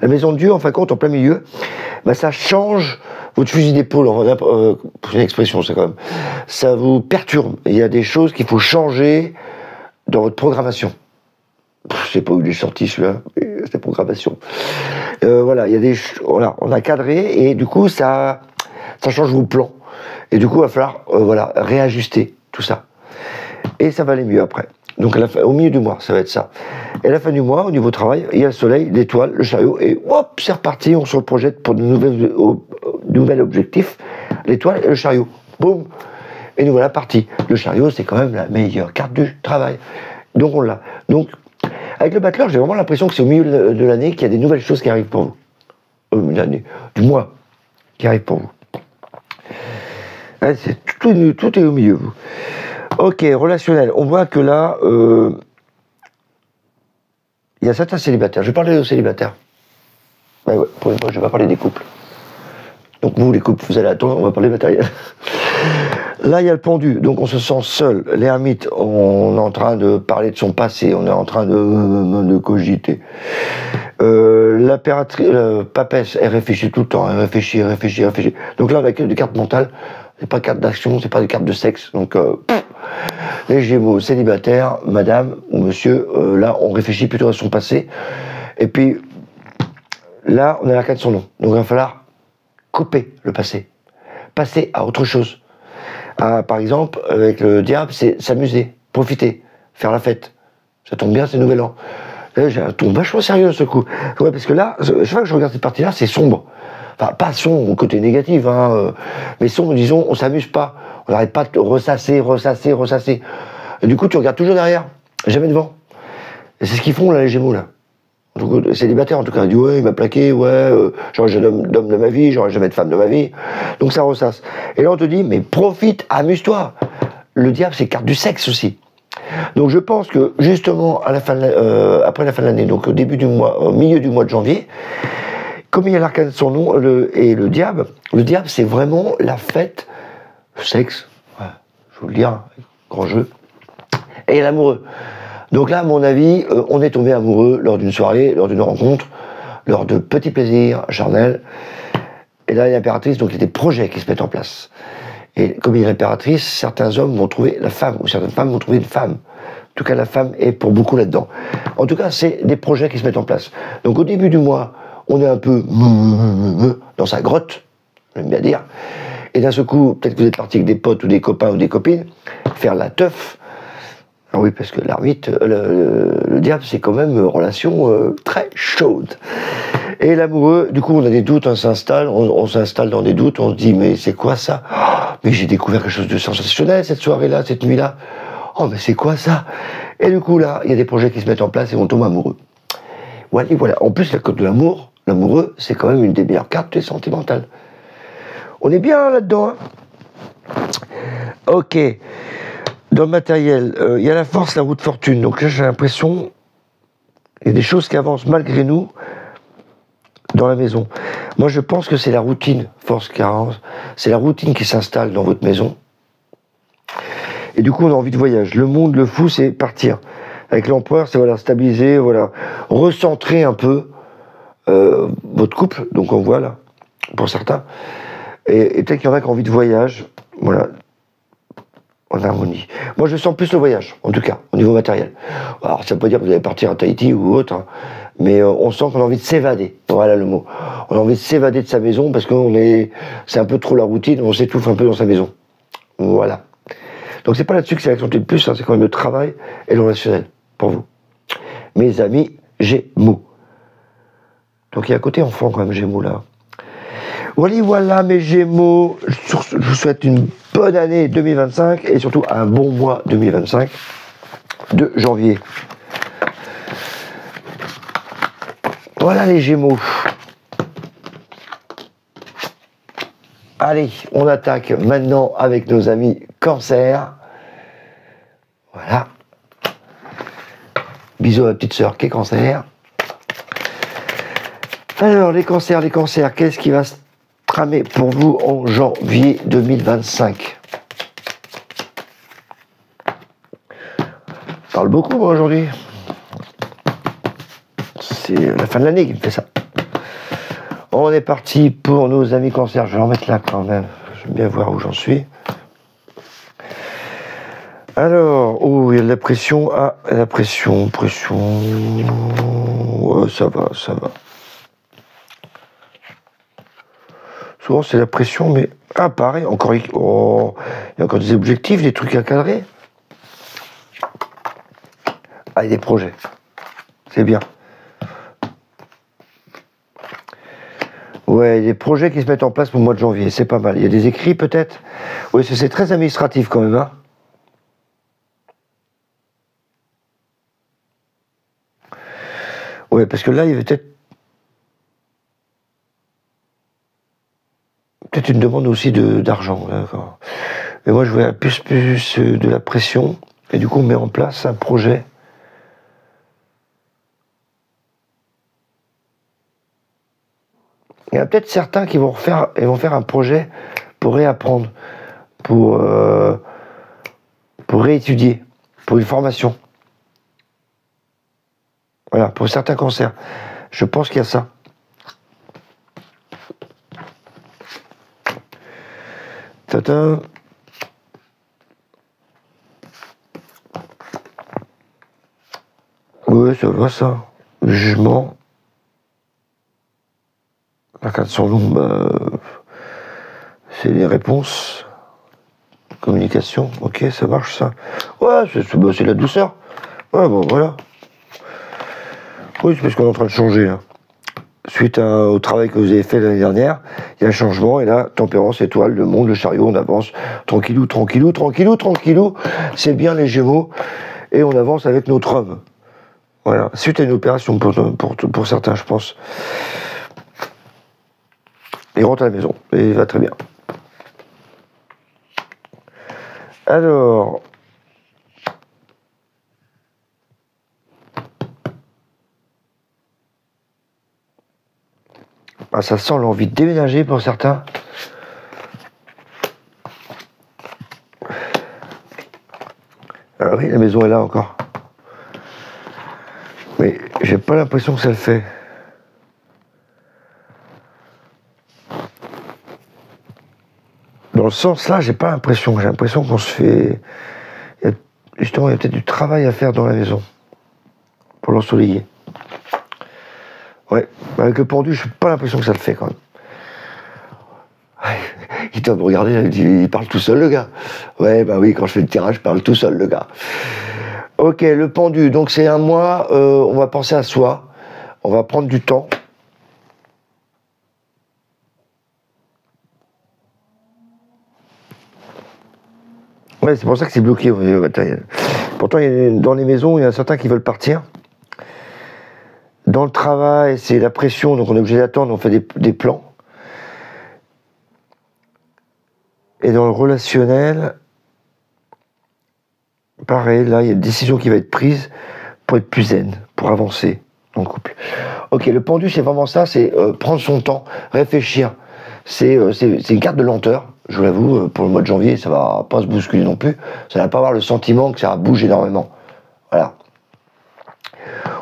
La maison de Dieu, en fin de compte, en plein milieu, bah, ça change votre fusil d'épaule, c'est une expression, c'est quand même. Ça vous perturbe. Il y a des choses qu'il faut changer dans votre programmation. Je sais pas où il est sorti celui-là, cette programmation. Voilà, il y a des, voilà, on a cadré et du coup ça change vos plans. Et du coup, il va falloir voilà, réajuster tout ça. Et ça va aller mieux après. Donc au milieu du mois, ça va être ça. Et à la fin du mois, au niveau travail, il y a le soleil, l'étoile, le chariot, et hop, c'est reparti, on se projette pour de nouveaux objectifs, l'étoile et le chariot. Boum. Et nous voilà partis. Le chariot, c'est quand même la meilleure carte du travail. Donc on l'a. Donc, avec le battleur, j'ai vraiment l'impression que c'est au milieu de l'année qu'il y a des nouvelles choses qui arrivent pour vous. Du mois qui arrivent pour vous. Ouais, tout est au milieu, vous. Ok, relationnel. On voit que là, il y a certains célibataires. Je vais parler aux célibataires. Ouais, pour une fois, je ne vais pas parler des couples. Donc vous, les couples, vous allez attendre, on va parler matériel. Là, il y a le pendu, donc on se sent seul. L'ermite, on est en train de parler de son passé, on est en train de cogiter. La papesse, elle réfléchit tout le temps, elle réfléchit. Donc là, on a que des cartes mentales, c'est pas des cartes d'action, c'est pas des cartes de sexe. Donc, les Gémeaux célibataires, madame ou monsieur, là, on réfléchit plutôt à son passé. Et puis, là, on a la carte de son nom. Donc, il va falloir couper le passé, passer à autre chose. Par exemple, avec le diable, c'est s'amuser, profiter, faire la fête. Ça tombe bien, c'est Nouvel An. Là, j'ai un ton vachement sérieux ce coup. Ouais, parce que là, chaque fois que je regarde cette partie-là, c'est sombre. Enfin, pas sombre au côté négatif, hein, mais sombre, disons, on s'amuse pas. On n'arrête pas de ressasser. Et du coup, tu regardes toujours derrière, jamais devant. Et c'est ce qu'ils font, là, les Gémeaux, là. Donc, les célibataires, en tout cas, ils disent, ouais, il m'a plaqué, j'aurais jamais d'homme de ma vie, j'aurais jamais de femme de ma vie. Donc, ça ressasse. Et là, on te dit, mais profite, amuse-toi. Le diable, c'est carte du sexe aussi. Donc, je pense que, justement, à la fin après la fin de l'année, donc au début du mois, au milieu du mois de janvier, comme il y a l'arcane de son nom, et le diable, c'est vraiment la fête, le sexe, ouais, je vous le dis, hein, grand jeu, et l'amoureux. Donc là, à mon avis, on est tombé amoureux lors d'une soirée, lors d'une rencontre, lors de petits plaisirs charnels. Et là, il y a l'impératrice, donc il y a des projets qui se mettent en place. Et comme il y a l'impératrice, certains hommes vont trouver la femme, ou certaines femmes vont trouver une femme. En tout cas, la femme est pour beaucoup là-dedans. En tout cas, c'est des projets qui se mettent en place. Donc au début du mois, on est un peu dans sa grotte, j'aime bien dire. Et d'un seul coup, peut-être que vous êtes parti avec des potes ou des copains ou des copines, faire la teuf. Ah oui, parce que l'ermite, le diable, c'est quand même une relation très chaude. Et l'amoureux, du coup, on a des doutes, on s'installe dans des doutes, on se dit, mais c'est quoi ça? Oh, mais j'ai découvert quelque chose de sensationnel cette soirée-là, cette nuit-là. Oh, mais c'est quoi ça? Et du coup, là, il y a des projets qui se mettent en place et on tombe amoureux. Voilà. En plus, la cote de l'amour, L'amoureux, c'est quand même une des meilleures cartes sentimentales. On est bien là-dedans, hein. Ok. Dans le matériel, il y a la force, la roue de fortune. Donc là, j'ai l'impression il y a des choses qui avancent malgré nous dans la maison. Moi, je pense que c'est la routine, force qui avance. C'est la routine qui s'installe dans votre maison. Et du coup, on a envie de voyage. Le monde, le fou, c'est partir. Avec l'empereur, c'est voilà, stabiliser, voilà, recentrer un peu votre couple. Donc on voit là, pour certains. Et peut-être qu'il y en a qui ont envie de voyage. Voilà. En harmonie. Moi, je sens plus le voyage, en tout cas, au niveau matériel. Alors, ça ne veut pas dire que vous allez partir à Tahiti ou autre, hein, mais on sent qu'on a envie de s'évader. Voilà le mot. On a envie de s'évader de sa maison parce c'est un peu trop la routine, on s'étouffe un peu dans sa maison. Voilà. Donc, c'est pas là-dessus que c'est accentué le plus, hein, c'est quand même le travail et le relationnel, pour vous. Mes amis Gémeaux. Donc, il y a un côté enfant, quand même, Gémeaux, là. Voilà mes Gémeaux, je vous souhaite une bonne année 2025 et surtout un bon mois 2025 de janvier. Voilà les Gémeaux. Allez, on attaque maintenant avec nos amis Cancer. Voilà. Bisous à ma petite sœur qui est Cancer. Alors les cancers, qu'est-ce qui va se tramer pour vous en janvier 2025? Je parle beaucoup moi aujourd'hui. C'est la fin de l'année qui me fait ça. On est parti pour nos amis cancers. Je vais en mettre là quand même. J'aime bien voir où j'en suis. Alors, oh, il y a de la pression. Ah, la pression. Ouais, ça va. Souvent, c'est la pression, mais... Ah, pareil, encore... Oh, il y a encore des objectifs, des trucs à cadrer. Ah, il y a des projets. C'est bien. Ouais, il y a des projets qui se mettent en place pour le mois de janvier. C'est pas mal. Il y a des écrits, peut-être. Oui, c'est très administratif, quand même, hein. Ouais, parce que là, il y avait peut-être une demande aussi d'argent. D'accord. Mais moi, je voulais plus de la pression. Et du coup, on met en place un projet. Il y en a peut-être certains qui vont faire un projet pour réapprendre, pour réétudier, pour une formation. Voilà, pour certains cancers. Je pense qu'il y a ça. Tata. Oui, ça va ça. Le jugement. La carte sur l'ombre, c'est les réponses. Communication, ok, ça marche ça. Ouais, c'est la douceur. Ouais, bon, voilà. Oui, c'est parce qu'on est en train de changer. Hein. Suite au travail que vous avez fait l'année dernière, il y a un changement, et là, tempérance, étoile, le monde, le chariot, on avance tranquillou. C'est bien les Gémeaux, et on avance avec notre homme. Voilà, suite à une opération pour certains, je pense. Il rentre à la maison, et il va très bien. Alors... Ah, ça sent l'envie de déménager pour certains. Ah oui, la maison est là encore. Mais j'ai pas l'impression que ça le fait. Dans le sens là, j'ai pas l'impression. J'ai l'impression qu'on se fait... Justement, il y a peut-être du travail à faire dans la maison. Pour l'ensoleiller. Ouais, avec le pendu, je n'ai pas l'impression que ça le fait quand même. Il doit me regarder, il parle tout seul le gars. Ouais, bah oui, quand je fais le tirage, je parle tout seul le gars. Ok, le pendu, donc c'est un mois, on va penser à soi, on va prendre du temps. Ouais, c'est pour ça que c'est bloqué au niveau matériel. Pourtant, dans les maisons, il y en a certains qui veulent partir. Dans le travail, c'est la pression, donc on est obligé d'attendre, on fait des plans. Et dans le relationnel, pareil, là, il y a une décision qui va être prise pour être plus zen, pour avancer dans le couple. Ok, le pendu, c'est vraiment ça, c'est prendre son temps, réfléchir. C'est une carte de lenteur, je vous l'avoue, pour le mois de janvier, ça va pas se bousculer non plus. Ça va pas avoir le sentiment que ça bouge énormément. Voilà.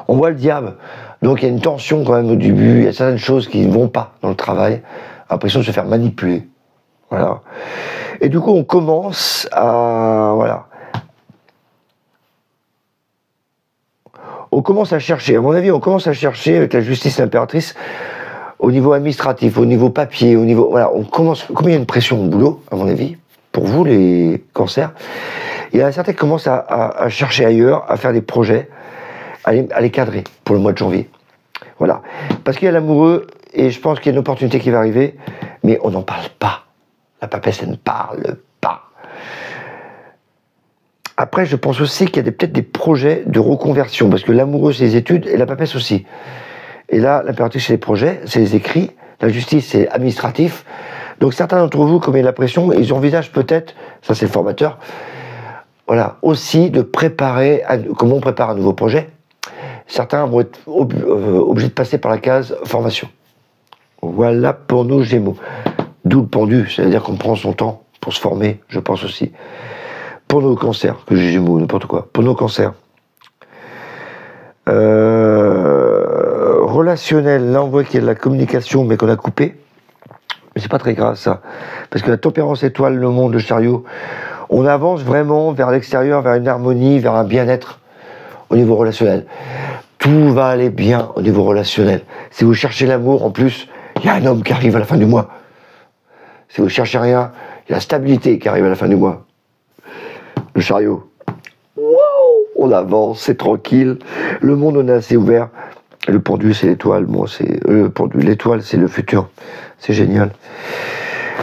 On voit le diable, donc il y a une tension quand même au début, il y a certaines choses qui ne vont pas dans le travail, l'impression de se faire manipuler. Voilà. Et du coup, on commence à... Voilà. On commence à chercher, à mon avis, on commence à chercher avec la justice et l'impératrice au niveau administratif, au niveau papier, au niveau... Voilà, on commence... Comme il y a une pression au boulot, à mon avis, pour vous, les cancers, il y en a certains qui commencent à chercher ailleurs, à faire des projets, à les cadrer pour le mois de janvier. Voilà. Parce qu'il y a l'amoureux, et je pense qu'il y a une opportunité qui va arriver, mais on n'en parle pas. La papesse, elle ne parle pas. Après, je pense aussi qu'il y a peut-être des projets de reconversion, parce que l'amoureux, c'est les études, et la papesse aussi. Et là, l'impératrice, c'est les projets, c'est les écrits, la justice, c'est administratif. Donc certains d'entre vous, comme il y a la pression, ils envisagent peut-être, ça c'est le formateur, voilà, aussi de préparer, comment on prépare un nouveau projet. Certains vont être obligés de passer par la case formation. Voilà pour nos Gémeaux. D'où le pendu, c'est-à-dire qu'on prend son temps pour se former, je pense aussi. Pour nos cancers, que j'ai Gémeaux, n'importe quoi. Pour nos cancers. Relationnel, là on voit qu'il y a de la communication, mais qu'on a coupé. Mais c'est pas très grave ça. Parce que la tempérance étoile, le monde, le chariot, on avance vraiment vers l'extérieur, vers une harmonie, vers un bien-être au niveau relationnel. Tout va aller bien au niveau relationnel. Si vous cherchez l'amour, en plus, il y a un homme qui arrive à la fin du mois. Si vous cherchez rien, il y a la stabilité qui arrive à la fin du mois. Le chariot. Wow, on avance, c'est tranquille. Le monde, on est assez ouvert. Et le pendu, c'est l'étoile. Bon, c'est le pendu. L'étoile, c'est le futur. C'est génial.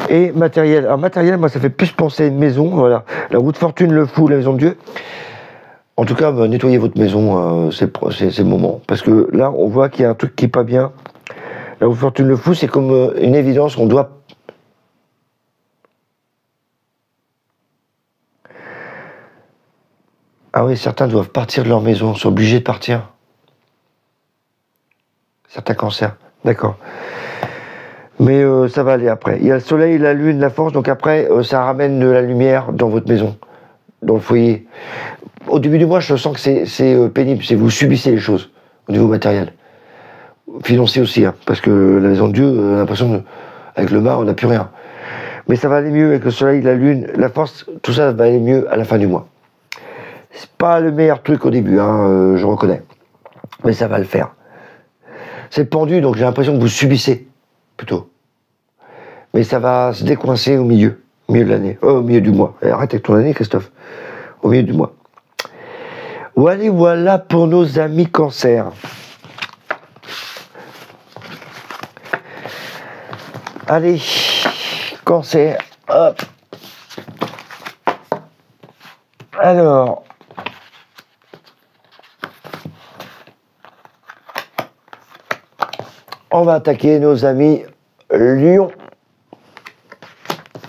Et matériel. Alors, matériel, moi, ça fait plus penser à une maison. Voilà. La roue de fortune, le fou, la maison de Dieu. En tout cas, nettoyez votre maison, c'est le moment. Parce que là, on voit qu'il y a un truc qui n'est pas bien. La roue de fortune, le fou, c'est comme une évidence qu'on doit... Ah oui, certains doivent partir de leur maison, sont obligés de partir. Certains cancers, d'accord. Mais ça va aller après. Il y a le soleil, la lune, la force, donc après, ça ramène de la lumière dans votre maison, dans le foyer. Au début du mois, je sens que c'est pénible, c'est vous subissez les choses au niveau matériel. Financier aussi, hein, parce que la maison de Dieu, on a l'impression qu'avec le mât, on n'a plus rien. Mais ça va aller mieux avec le soleil, la lune, la force, tout ça va aller mieux à la fin du mois. C'est pas le meilleur truc au début, hein, je reconnais. Mais ça va le faire. C'est pendu, donc j'ai l'impression que vous subissez, plutôt. Mais ça va se décoincer au milieu de l'année, au milieu du mois. Et arrête avec ton année, Christophe. Au milieu du mois. Voilà pour nos amis cancers. Allez, cancer, hop. Alors, on va attaquer nos amis Lion.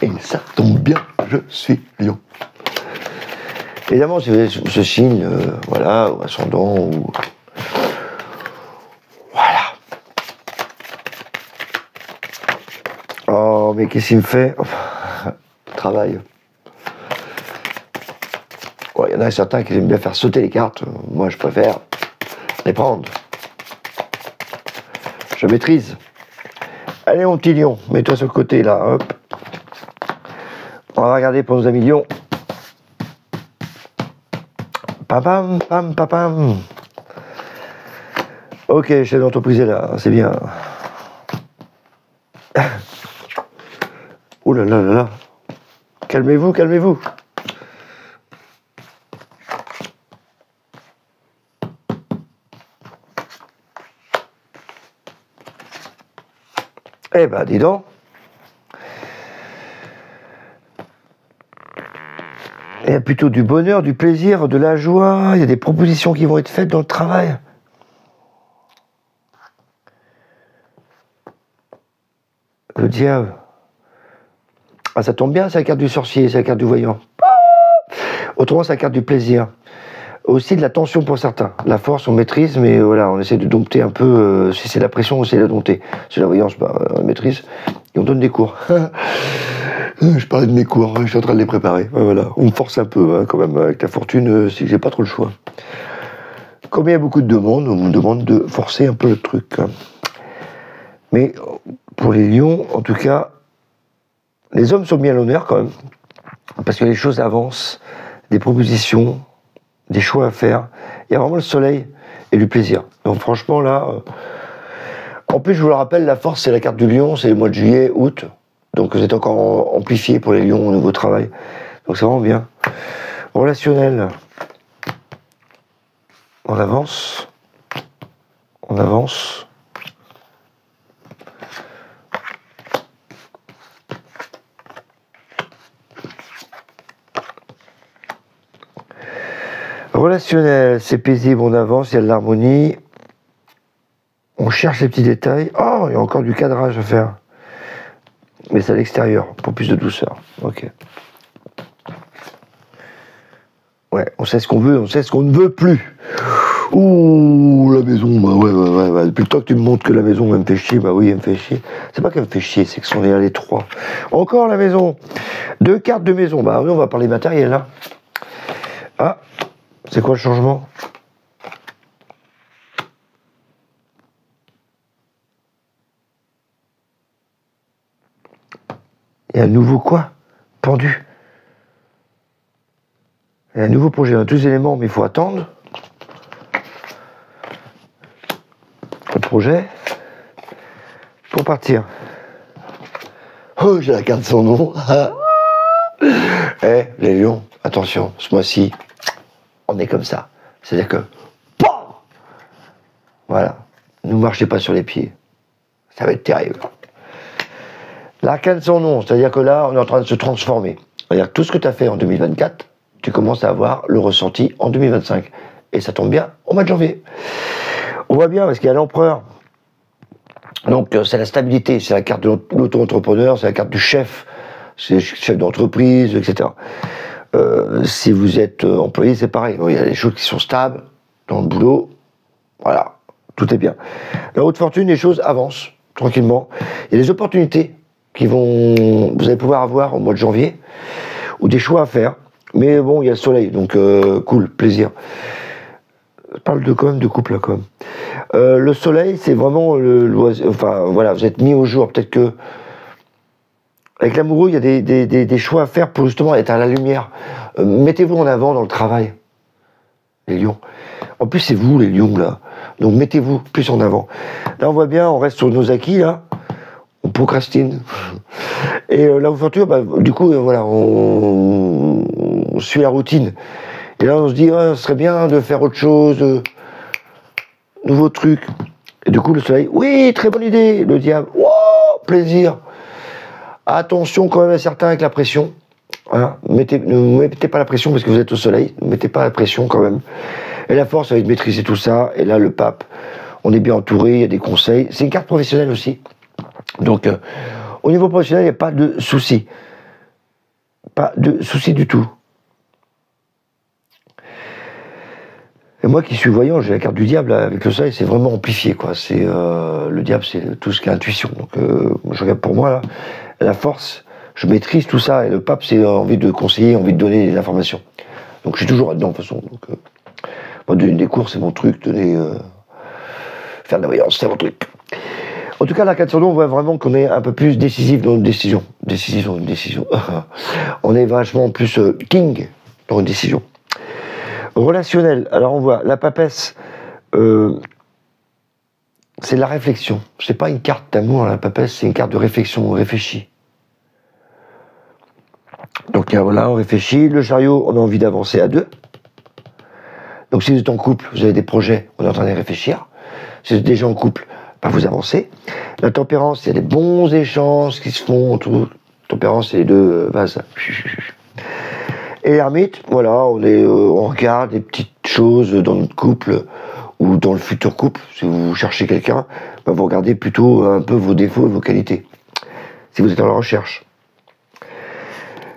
Et ça tombe bien, je suis Lion. Évidemment, si vous avez ce signe, voilà, ou ascendant, ou... Voilà. Oh, mais qu'est-ce qu'il me fait? Travail. Il y en a certains qui aiment bien faire sauter les cartes. Moi, je préfère les prendre. Je maîtrise. Allez, mon petit lion, mets-toi sur le côté, là, hop. On va regarder pour nos amis lions. Pam, pam, pam, pam. Ok, chef d'entreprise est là, c'est bien. Oh là là là là. Calmez-vous, calmez-vous. Eh ben, dis donc. Il y a plutôt du bonheur, du plaisir, de la joie. Il y a des propositions qui vont être faites dans le travail. Le diable. Ah, ça tombe bien, c'est la carte du sorcier, c'est la carte du voyant. Autrement, c'est la carte du plaisir. Aussi de la tension pour certains. La force, on maîtrise, mais voilà, on essaie de dompter un peu. Si c'est la pression, on essaie de la dompter. C'est la voyance, bah, on maîtrise. Et on donne des cours. Je parlais de mes cours, je suis en train de les préparer. Voilà. On me force un peu, hein, quand même, avec la fortune, si j'ai pas trop le choix. Comme il y a beaucoup de demandes, on me demande de forcer un peu le truc. Hein. Mais pour les lions, en tout cas, les hommes sont mis à l'honneur quand même. Parce que les choses avancent, des propositions, des choix à faire. Il y a vraiment le soleil et du plaisir. Donc franchement là, en plus je vous le rappelle, la force c'est la carte du lion, c'est le mois de juillet, août. Donc vous êtes encore amplifié pour les lions au nouveau travail. Donc c'est vraiment bien. Relationnel. On avance. On avance. Relationnel, c'est paisible, on avance, il y a de l'harmonie. On cherche les petits détails. Oh, il y a encore du cadrage à faire. Mais c'est à l'extérieur, pour plus de douceur. Ok. Ouais, on sait ce qu'on veut, on sait ce qu'on ne veut plus. Ouh, la maison, bah ouais. Depuis le temps que tu me montres que la maison, elle me fait chier, bah oui, elle me fait chier. C'est pas qu'elle me fait chier, c'est que sont les trois. Encore la maison. 2 cartes de maison. Bah oui, on va parler matériel, là. Ah, c'est quoi le changement? Il y a un nouveau quoi? Pendu. Il y a un nouveau projet, on a tous les éléments, mais il faut attendre. Le projet. Pour partir. Oh, j'ai la carte de son nom. Eh, les lions, attention, ce mois-ci, on est comme ça. C'est-à-dire que, voilà, ne marchez pas sur les pieds. Ça va être terrible. L'arcane de son nom, c'est-à-dire que là, on est en train de se transformer. C'est-à-dire que tout ce que tu as fait en 2024, tu commences à avoir le ressenti en 2025. Et ça tombe bien au mois de janvier. On voit bien parce qu'il y a l'empereur. Donc c'est la stabilité, c'est la carte de l'auto-entrepreneur, c'est la carte du chef, c'est le chef d'entreprise, etc. Si vous êtes employé, c'est pareil. Il y a des choses qui sont stables dans le boulot. Voilà, tout est bien. La haute fortune, les choses avancent tranquillement. Il y a des opportunités vous allez pouvoir avoir au mois de janvier, ou des choix à faire. Mais bon, il y a le soleil, donc cool, plaisir. Je parle quand même de couple là, quand même. Le soleil, c'est vraiment enfin voilà, vous êtes mis au jour. Peut-être que avec l'amoureux, il y a des choix à faire pour justement être à la lumière. Mettez-vous en avant dans le travail, les lions. En plus, c'est vous les lions là, donc mettez-vous plus en avant. Là, on voit bien, on reste sur nos acquis là. On procrastine. Et la ouverture, bah, du coup, voilà, on suit la routine. Et là, on se dit, ce serait bien de faire autre chose, nouveau truc. Et du coup, le soleil, oui, très bonne idée. Le diable, wow, plaisir. Attention quand même à certains avec la pression. Hein. Ne mettez pas la pression parce que vous êtes au soleil. Ne mettez pas la pression quand même. Et la force, ça va être de maîtriser tout ça. Et là, le pape, on est bien entouré, il y a des conseils. C'est une carte professionnelle aussi. Donc, au niveau professionnel, il n'y a pas de souci. Pas de souci du tout. Et moi qui suis voyant, j'ai la carte du diable avec le soleil, c'est vraiment amplifié, quoi. C'est le diable, c'est tout ce qui est intuition. Donc, je regarde pour moi, là, la force, je maîtrise tout ça. Et le pape, c'est envie de conseiller, envie de donner des informations. Donc, je suis toujours là-dedans, de toute façon. Donc, moi, donner des cours, c'est mon truc. Faire de la voyance, c'est mon truc. En tout cas, la carte sur nous, on voit vraiment qu'on est un peu plus décisif dans une décision. On est vachement plus king dans une décision. Relationnel. Alors, on voit la papesse, c'est la réflexion. C'est pas une carte d'amour, la papesse, c'est une carte de réflexion. On réfléchit. Donc, voilà, on réfléchit. Le chariot, on a envie d'avancer à 2. Donc, si vous êtes en couple, vous avez des projets, on est en train de réfléchir. Si vous êtes déjà en couple, bah, vous avancez. La tempérance, il y a des bons échanges qui se font. Tout. Tempérance, c'est les 2 vases. Et l'ermite, voilà, on regarde des petites choses dans notre couple ou dans le futur couple. Si vous cherchez quelqu'un, bah, vous regardez plutôt un peu vos défauts et vos qualités. si vous êtes à la recherche.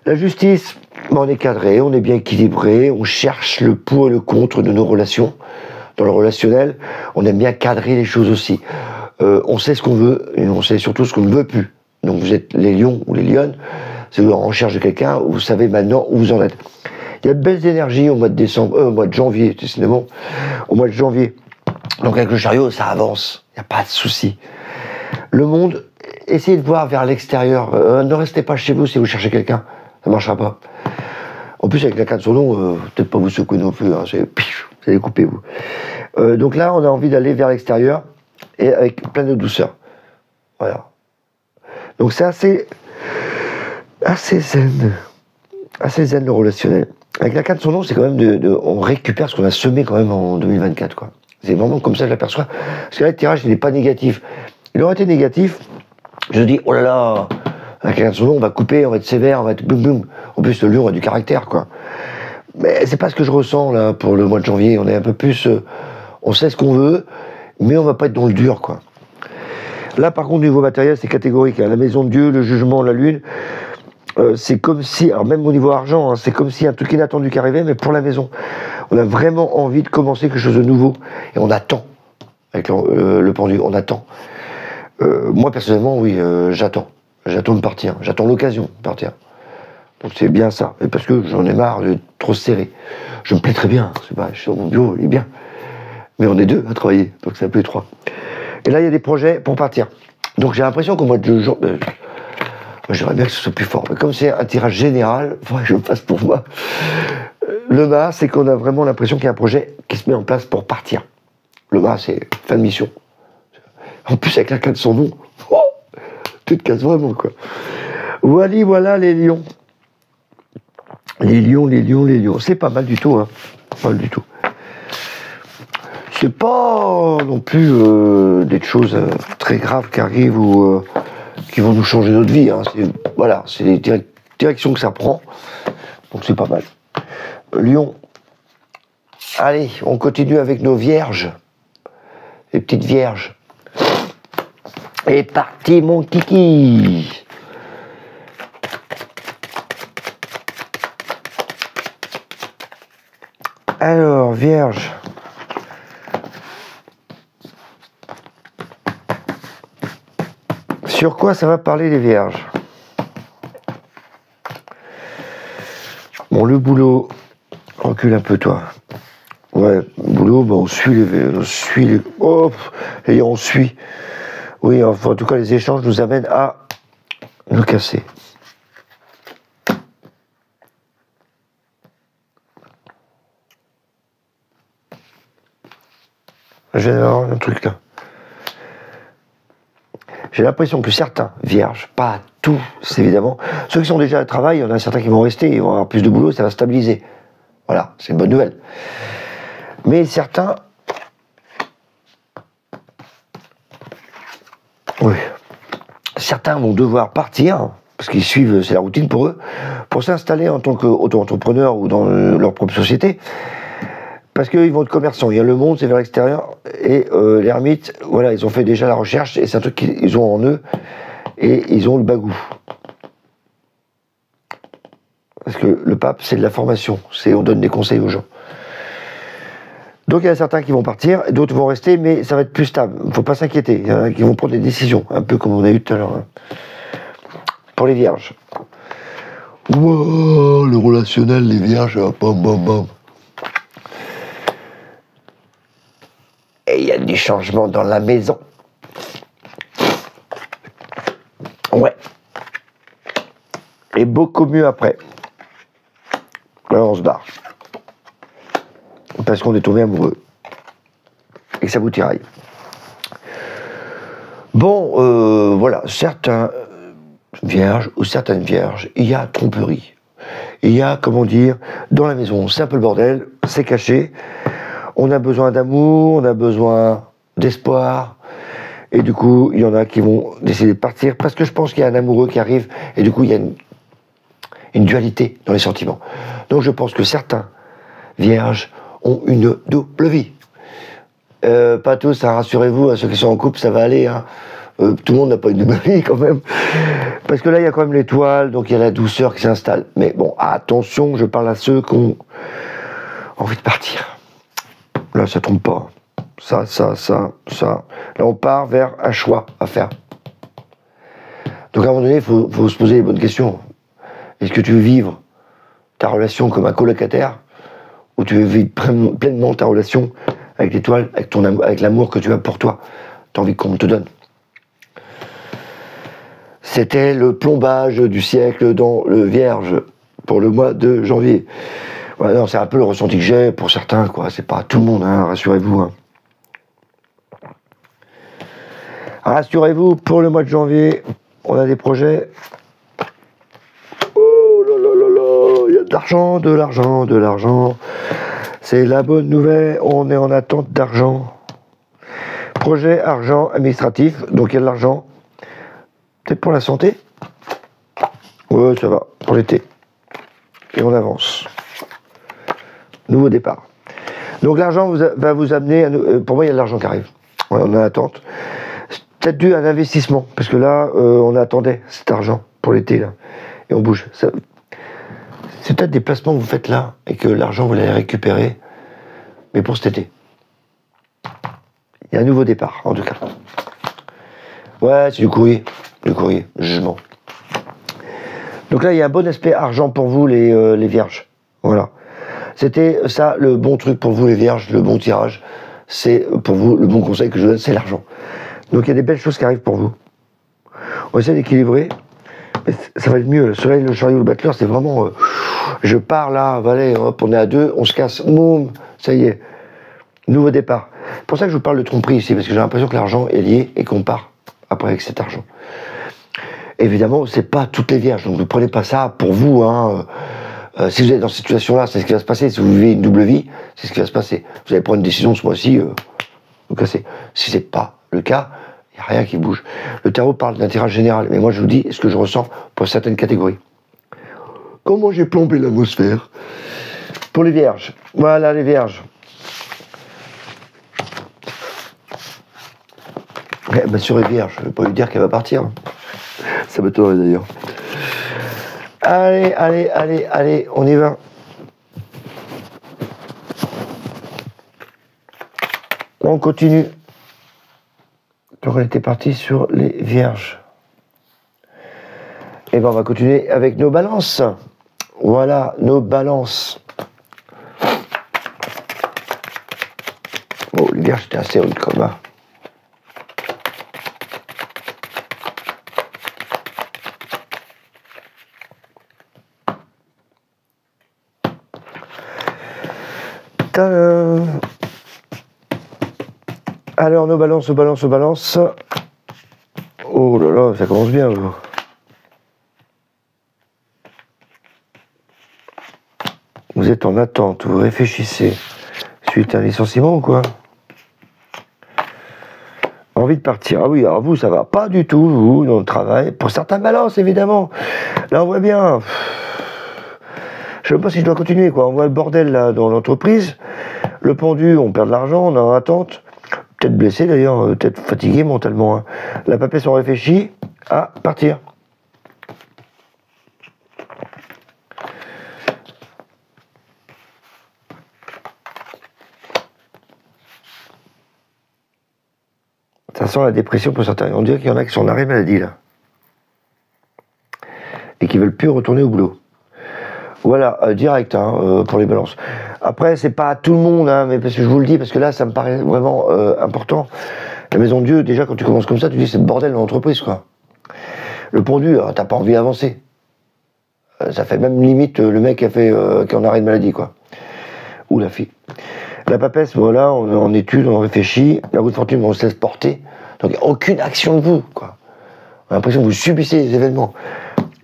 La justice, on est cadré, on est bien équilibré, on cherche le pour et le contre de nos relations. Dans le relationnel, on aime bien cadrer les choses aussi. On sait ce qu'on veut et on sait surtout ce qu'on ne veut plus. Donc vous êtes les lions ou les lionnes, si vous êtes en recherche de quelqu'un, vous savez maintenant où vous en êtes. Il y a de belles énergies au mois de décembre, au mois de janvier, décidément, au mois de janvier. Donc avec le chariot, ça avance, il n'y a pas de souci. Le monde, essayez de voir vers l'extérieur. Ne restez pas chez vous si vous cherchez quelqu'un, ça ne marchera pas. En plus, avec la carte sur nom, peut-être pas vous secouer non plus, hein, vous allez couper vous. Donc là, on a envie d'aller vers l'extérieur et avec plein de douceur. Voilà. Donc c'est assez zen. Assez zen le relationnel. Avec la carte sur nom, c'est quand même on récupère ce qu'on a semé quand même en 2024, quoi. C'est vraiment comme ça que je l'aperçois. Parce que là, le tirage, il n'est pas négatif. Il aurait été négatif, je dis, oh là là, avec la carte sur nom, on va couper, on va être sévère, on va être boum boum. En plus, le lion a du caractère, quoi. Mais c'est pas ce que je ressens, là, pour le mois de janvier. On est un peu plus... on sait ce qu'on veut, mais on va pas être dans le dur, quoi. Là, par contre, niveau matériel, c'est catégorique. Hein. La maison de Dieu, le jugement, la lune, c'est comme si... Alors, même au niveau argent, hein, c'est comme si un truc inattendu qui arrivait, mais pour la maison. On a vraiment envie de commencer quelque chose de nouveau. Et on attend. Avec le pendu, on attend. Moi, personnellement, oui, j'attends. J'attends de partir. J'attends l'occasion de partir. Donc c'est bien ça. Et parce que j'en ai marre de trop serrer. Je me plais très bien. C'est pas, je suis sur mon bureau, il est bien. Mais on est deux à travailler, donc c'est un peu étroit. Et là, il y a des projets pour partir. Donc j'ai l'impression qu'au mois de janvier... j'aimerais bien que ce soit plus fort. Mais comme c'est un tirage général, il faudrait que je le fasse pour moi. Le mât, c'est qu'on a vraiment l'impression qu'il y a un projet qui se met en place pour partir. Le mât, c'est fin de mission. En plus, avec la carte de son nom, oh, tu te casses vraiment, quoi. Voilà les lions. Les lions. C'est pas mal du tout, hein. Pas mal du tout. C'est pas non plus des choses très graves qui arrivent ou qui vont nous changer notre vie. Hein. Voilà, c'est les directions que ça prend. Donc c'est pas mal. Lion. Allez, on continue avec nos vierges. Les petites vierges. Et parti, mon kiki. Alors, vierge. Sur quoi ça va parler les vierges? Bon, le boulot, recule un peu toi. Ouais, boulot, bah, on suit les... Oh, et on suit. Oui, enfin, en tout cas, les échanges nous amènent à nous casser. J'ai un truc là. J'ai l'impression que certains vierges, pas tous évidemment, ceux qui sont déjà au travail, il y en a certains qui vont rester, ils vont avoir plus de boulot, ça va stabiliser. Voilà, c'est une bonne nouvelle. Mais certains... Oui. Certains vont devoir partir, parce qu'ils suivent, c'est la routine pour eux, pour s'installer en tant qu'auto-entrepreneur ou dans leur propre société. Parce qu'ils vont être commerçants. Il y a le monde, c'est vers l'extérieur. Et l'ermite, voilà, ils ont fait déjà la recherche. Et c'est un truc qu'ils ont en eux. Et ils ont le bagou. Parce que le pape, c'est de la formation. On donne des conseils aux gens. Donc il y en a certains qui vont partir. D'autres vont rester, mais ça va être plus stable. Il ne faut pas s'inquiéter. Il y en a qui vont prendre des décisions. Un peu comme on a eu tout à l'heure. Hein. Pour les vierges. Wow, le relationnel, les vierges, bam, bam, bam. Et il y a des changements dans la maison. Ouais. Et beaucoup mieux après. Alors on se barre. Parce qu'on est tombé amoureux. Et que ça vous tiraille. Bon, voilà. Certains vierges ou certaines vierges, il y a tromperie. Il y a, comment dire, dans la maison, c'est un peu le bordel, c'est caché. On a besoin d'amour, on a besoin d'espoir. Et du coup, il y en a qui vont décider de partir parce que je pense qu'il y a un amoureux qui arrive. Et du coup, il y a une dualité dans les sentiments. Donc je pense que certains vierges ont une double vie. Pas tous, hein, rassurez-vous, ceux qui sont en couple, ça va aller. Hein. Tout le monde n'a pas une double vie quand même. Parce que là, il y a quand même l'étoile, donc il y a la douceur qui s'installe. Mais bon, attention, je parle à ceux qui ont envie de partir. Là, ça trompe pas. Ça. Là, on part vers un choix à faire. Donc à un moment donné, il faut se poser les bonnes questions. Est-ce que tu veux vivre ta relation comme un colocataire, ou tu veux vivre pleinement ta relation avec l'étoile, avec l'amour que tu as pour toi, tu as envie qu'on te donne. C'était le plombage du siècle dans le Vierge pour le mois de janvier. Voilà, c'est un peu le ressenti que j'ai pour certains, quoi. C'est pas tout le monde, hein, rassurez-vous. Hein. Rassurez-vous, pour le mois de janvier, on a des projets. Oh là là là là, il y a de l'argent. C'est la bonne nouvelle, on est en attente d'argent. Projet argent administratif, donc il y a de l'argent. Peut-être pour la santé? Ouais, ça va, pour l'été. Et on avance. Nouveau départ. Donc l'argent va vous amener, pour moi il y a de l'argent qui arrive. Ouais, on est en attente. C'est peut-être dû à un investissement, parce que là, on attendait cet argent pour l'été, là. Et on bouge. C'est peut-être des placements que vous faites là, et que l'argent vous l'allez récupérer, mais pour cet été. Il y a un nouveau départ, en tout cas. Ouais, c'est du courrier, jugement. Donc là, il y a un bon aspect argent pour vous, les vierges. Voilà. C'était ça, le bon truc pour vous, les vierges, le bon tirage. C'est pour vous, le bon conseil que je donne, c'est l'argent. Donc il y a des belles choses qui arrivent pour vous. On essaie d'équilibrer, mais ça va être mieux. Le soleil, le chariot, le battleur, c'est vraiment... je pars là, allez, hop, on est à deux, on se casse, boum, ça y est. Nouveau départ. C'est pour ça que je vous parle de tromperie ici, parce que j'ai l'impression que l'argent est lié et qu'on part après avec cet argent. Évidemment, c'est pas toutes les vierges, donc ne prenez pas ça pour vous. Hein. Si vous êtes dans cette situation-là, c'est ce qui va se passer. Si vous vivez une double vie, c'est ce qui va se passer. Vous allez prendre une décision ce mois-ci, vous cassez. Si c'est pas le cas, il n'y a rien qui bouge. Le tarot parle d'un tirage général, mais moi je vous dis ce que je ressens pour certaines catégories. Comment j'ai plombé l'atmosphère? Pour les vierges, voilà les vierges. Ma sœur est vierge, je ne vais pas lui dire qu'elle va partir. Ça m'étonnerait d'ailleurs. Allez, on y va. On continue. Donc on était parti sur les vierges. Et bien on va continuer avec nos balances. Voilà, nos balances. Bon, les vierges étaient assez rudes comme ça. Alors, nos balances. Oh là là, ça commence bien. Vous êtes en attente, vous réfléchissez. Suite à un licenciement ou quoi? Envie de partir. Ah oui, alors vous, ça va pas du tout, vous, dans le travail. Pour certains balances, évidemment. Là, on voit bien. Je sais même pas si je dois continuer, quoi. On voit le bordel, là, dans l'entreprise. Le pendu, on perd de l'argent, on est en attente. Peut-être blessé, d'ailleurs, peut-être fatigué mentalement. Hein. La papesse, on réfléchit à partir. Ça sent la dépression pour certains. On dirait qu'il y en a qui sont en arrêt maladie, là. Et qui veulent plus retourner au boulot. Voilà, direct, hein, pour les balances. Après, c'est pas à tout le monde, hein, mais parce que je vous le dis, parce que là, ça me paraît vraiment important. La maison de Dieu, déjà, quand tu commences comme ça, tu dis c'est le bordel dans l'entreprise, quoi. Le pendu, t'as pas envie d'avancer. Ça fait même limite le mec qui est en arrêt de maladie, quoi. Ou la fille. La papesse, voilà, on est en étude, on réfléchit. La roue de fortune, on se laisse porter. Donc, aucune action de vous, quoi. On a l'impression que vous subissez les événements.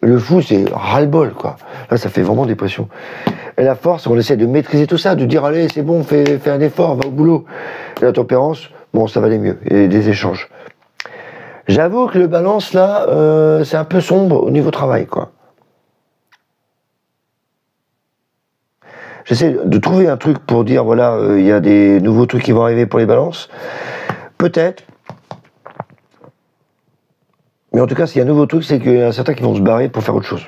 Le fou, c'est ras-le-bol, quoi. Là, ça fait vraiment dépression. Et la force, on essaie de maîtriser tout ça, de dire, allez, c'est bon, fais un effort, va au boulot. Et la tempérance, bon, ça va aller mieux. Il y a des échanges. J'avoue que le balance, là, c'est un peu sombre au niveau travail, quoi. J'essaie de trouver un truc pour dire, voilà, il y a des nouveaux trucs qui vont arriver pour les balances. Peut-être. Mais en tout cas, s'il y a un nouveau truc, c'est qu'il y en a certains qui vont se barrer pour faire autre chose.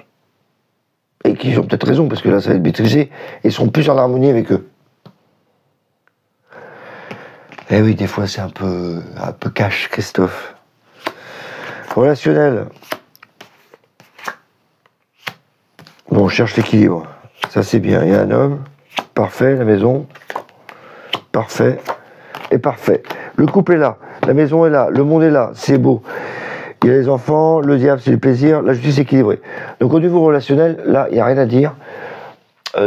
Et qui ont peut-être raison, parce que là, ça va être maîtrisé, et ils seront plus en harmonie avec eux. Eh oui, des fois, c'est un peu cash, Christophe. Relationnel. Bon, on cherche l'équilibre. Ça, c'est bien. Il y a un homme. Parfait, la maison. Parfait. Et parfait. Le couple est là. La maison est là. Le monde est là. C'est beau. Il y a les enfants. Le diable, c'est le plaisir. La justice équilibrée. Donc, au niveau relationnel, là, il n'y a rien à dire.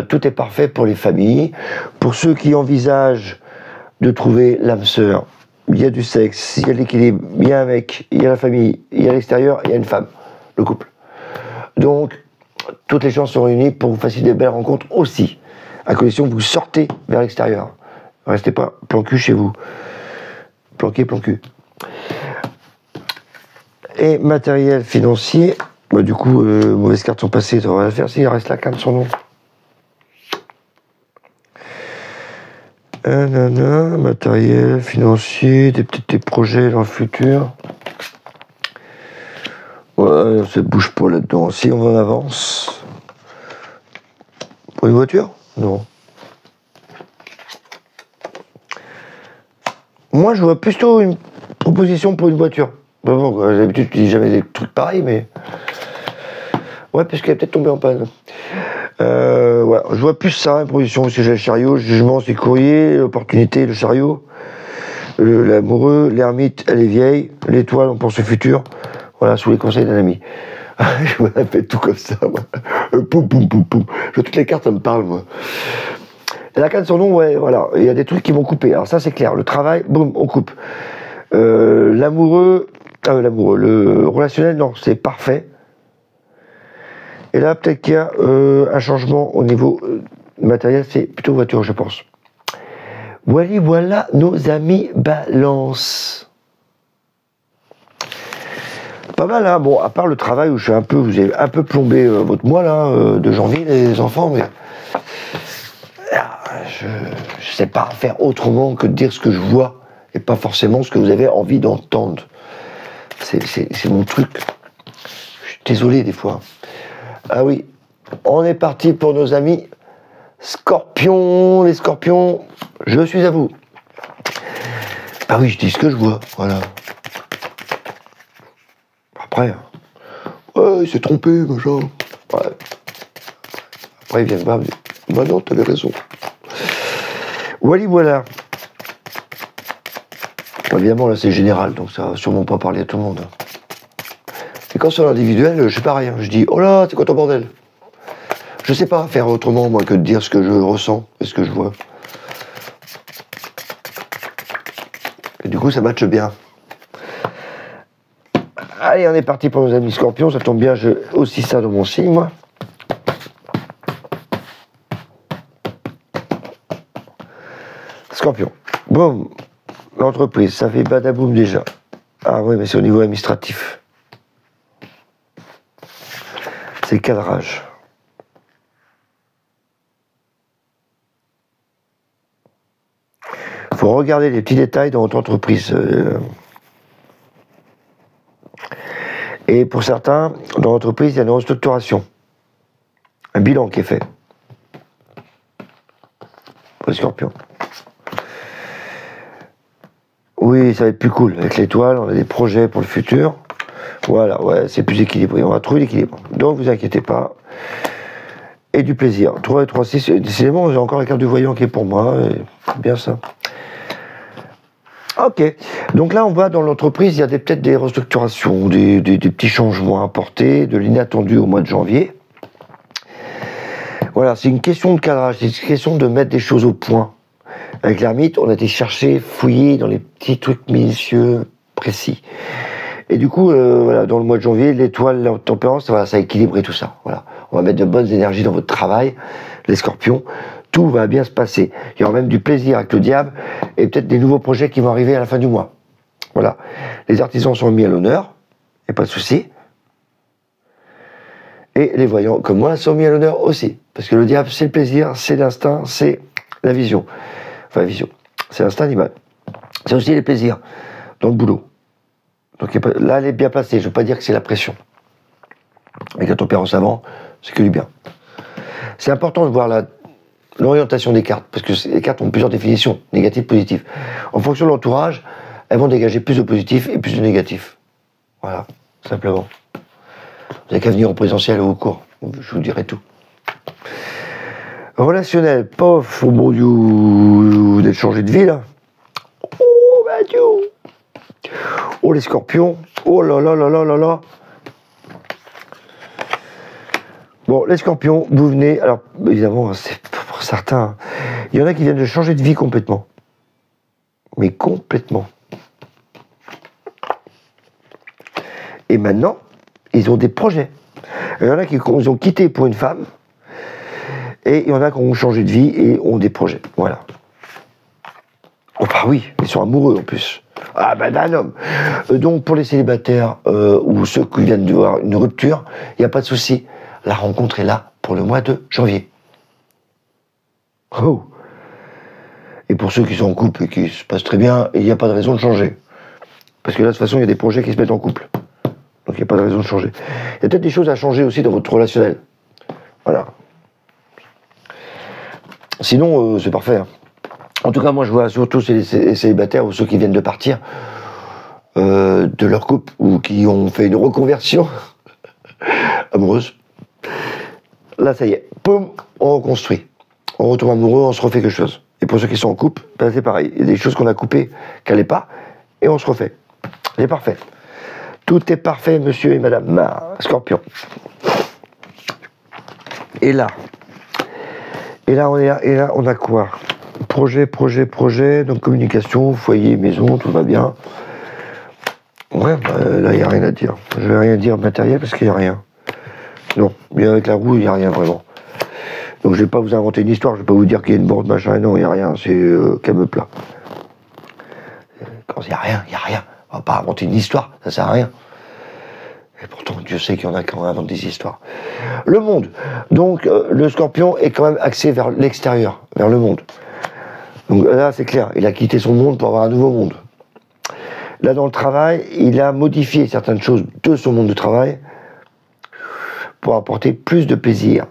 Tout est parfait pour les familles. Pour ceux qui envisagent de trouver l'âme sœur, il y a du sexe, il y a de l'équilibre, il y a un mec, il y a la famille, il y a l'extérieur, il y a une femme. Le couple. Donc, toutes les chances sont réunies pour que vous fassiez des belles rencontres aussi, à condition que vous sortez vers l'extérieur. Restez pas plan cul chez vous. Planqué, plan cul. Et matériel financier, bah, du coup, mauvaises cartes sont passées, ça va le faire. S'il reste la carte de son nom. Matériel financier, peut-être des projets dans le futur. Ouais, ça bouge pas là-dedans. Si on en avance. Pour une voiture? Non. Moi, je vois plutôt une proposition pour une voiture. Bon, d'habitude, je dis jamais des trucs pareils, mais... Ouais, parce qu'elle est peut-être tombée en panne. Voilà, je vois plus ça, une proposition, parce que j'ai le chariot, le jugement, c'est le courrier, l'opportunité, le chariot, l'amoureux, l'ermite, elle est vieille, l'étoile, on pense au futur. Voilà, sous les conseils d'un ami. Je me la fais tout comme ça, moi. Poum, poum, poum, poum. Je vois toutes les cartes, ça me parle, moi. Et la carte de son nom, ouais, voilà. Il y a des trucs qui vont couper. Alors ça, c'est clair. Le travail, boum, on coupe. L'amoureux, le relationnel, non, c'est parfait. Et là, peut-être qu'il y a un changement au niveau matériel, c'est plutôt voiture, je pense. Voilà nos amis balance. Pas mal, hein. Bon, à part le travail où vous avez un peu plombé votre mois là, de janvier, les enfants, mais je sais pas faire autrement que de dire ce que je vois et pas forcément ce que vous avez envie d'entendre. C'est mon truc. Je suis désolé des fois. Ah oui, on est parti pour nos amis Scorpions. Les Scorpions, je suis à vous. Ah oui, je dis ce que je vois, voilà. Après, ouais, il s'est trompé, machin. Ouais. Après, ils viennent voir, me dire, bah non, t'avais raison. Voilà. Évidemment, là, c'est général, donc ça va sûrement pas parler à tout le monde. Et quand c'est l'individuel, je sais pas rien. Je dis, oh là, c'est quoi ton bordel? Je sais pas faire autrement, moi, que de dire ce que je ressens et ce que je vois. Et du coup, ça matche bien. Allez, on est parti pour nos amis Scorpions. Ça tombe bien, j'ai aussi ça dans mon signe, moi. Scorpion. Boum. L'entreprise, ça fait badaboum déjà. Ah oui, mais c'est au niveau administratif. C'est le cadrage. Il faut regarder les petits détails dans votre entreprise. Et pour certains, dans l'entreprise, il y a une restructuration. Un bilan qui est fait. Pour les Scorpions. Oui, ça va être plus cool. Avec l'étoile, on a des projets pour le futur. Voilà, ouais, c'est plus équilibré. On va trouver l'équilibre. Donc, vous inquiétez pas. Et du plaisir. 3 et 3, 6. Décidément, j'ai encore la carte du voyant qui est pour moi. Bien ça. Ok. Donc là, on va dans l'entreprise. Il y a peut-être des restructurations, des petits changements à apporter, de l'inattendu au mois de janvier. Voilà, c'est une question de cadrage. C'est une question de mettre des choses au point. Avec l'ermite, on a été chercher, fouiller dans les petits trucs minutieux, précis. Et du coup, voilà, dans le mois de janvier, l'étoile, la tempérance, voilà, ça a équilibré tout ça. Voilà. On va mettre de bonnes énergies dans votre travail, les Scorpions. Tout va bien se passer. Il y aura même du plaisir avec le diable et peut-être des nouveaux projets qui vont arriver à la fin du mois. Voilà. Les artisans sont mis à l'honneur, il n'y a pas de souci. Et les voyants, comme moi, sont mis à l'honneur aussi. Parce que le diable, c'est le plaisir, c'est l'instinct, c'est la vision. Enfin, la vision. C'est l'instinct animal. C'est aussi les plaisirs dans le boulot. Donc là, elle est bien placée. Je ne veux pas dire que c'est la pression. Mais quand on perd en savant, c'est que du bien. C'est important de voir l'orientation des cartes, parce que les cartes ont plusieurs définitions, négatives, positives. En fonction de l'entourage, elles vont dégager plus de positifs et plus de négatifs. Voilà, simplement. Vous n'avez qu'à venir au présentiel ou au cours, je vous dirai tout. Relationnel, pof, au bon Dieu, d'être changé de vie, là. Oh, bah Dieu. Oh, les scorpions. Oh là là là là là là. Bon, les scorpions, vous venez, alors évidemment, c'est pour certains, il y en a qui viennent de changer de vie complètement. Mais complètement. Et maintenant, ils ont des projets. Il y en a qui ont quitté pour une femme, et il y en a qui ont changé de vie et ont des projets. Voilà. Oh bah oui, ils sont amoureux en plus. Ah ben d'un homme. Donc pour les célibataires ou ceux qui viennent de voir une rupture, il n'y a pas de souci. La rencontre est là pour le mois de janvier. Oh. Et pour ceux qui sont en couple et qui se passent très bien, il n'y a pas de raison de changer. Parce que là, de toute façon, il y a des projets qui se mettent en couple. Donc il n'y a pas de raison de changer. Il y a peut-être des choses à changer aussi dans votre relationnel. Voilà. Sinon, c'est parfait. Hein. En tout cas, moi, je vois surtout les célibataires ou ceux qui viennent de partir de leur couple ou qui ont fait une reconversion amoureuse. Là, ça y est, poum, on reconstruit. On retombe amoureux, on se refait quelque chose. Et pour ceux qui sont en couple, ben c'est pareil. Il y a des choses qu'on a coupées, qui n'allaient pas, et on se refait. C'est parfait. Tout est parfait, monsieur et madame Scorpion. Et là, on est là, et là, on a quoi? Projet, donc communication, foyer, maison, tout va bien. Ouais, bah, là, il n'y a rien à dire. Je vais rien dire matériel parce qu'il n'y a rien. Non, mais avec la roue, il n'y a rien vraiment. Donc je vais pas vous inventer une histoire, je vais pas vous dire qu'il y a une borne, machin, non, il n'y a rien, c'est calme plat. Quand il n'y a rien, il n'y a rien. On va pas inventer une histoire, ça sert à rien. Et pourtant, Dieu sait qu'il y en a qui inventent des histoires. Le monde. Donc le scorpion est quand même axé vers l'extérieur, vers le monde. Donc là, c'est clair, il a quitté son monde pour avoir un nouveau monde. Là, dans le travail, il a modifié certaines choses de son monde de travail pour apporter plus de plaisir.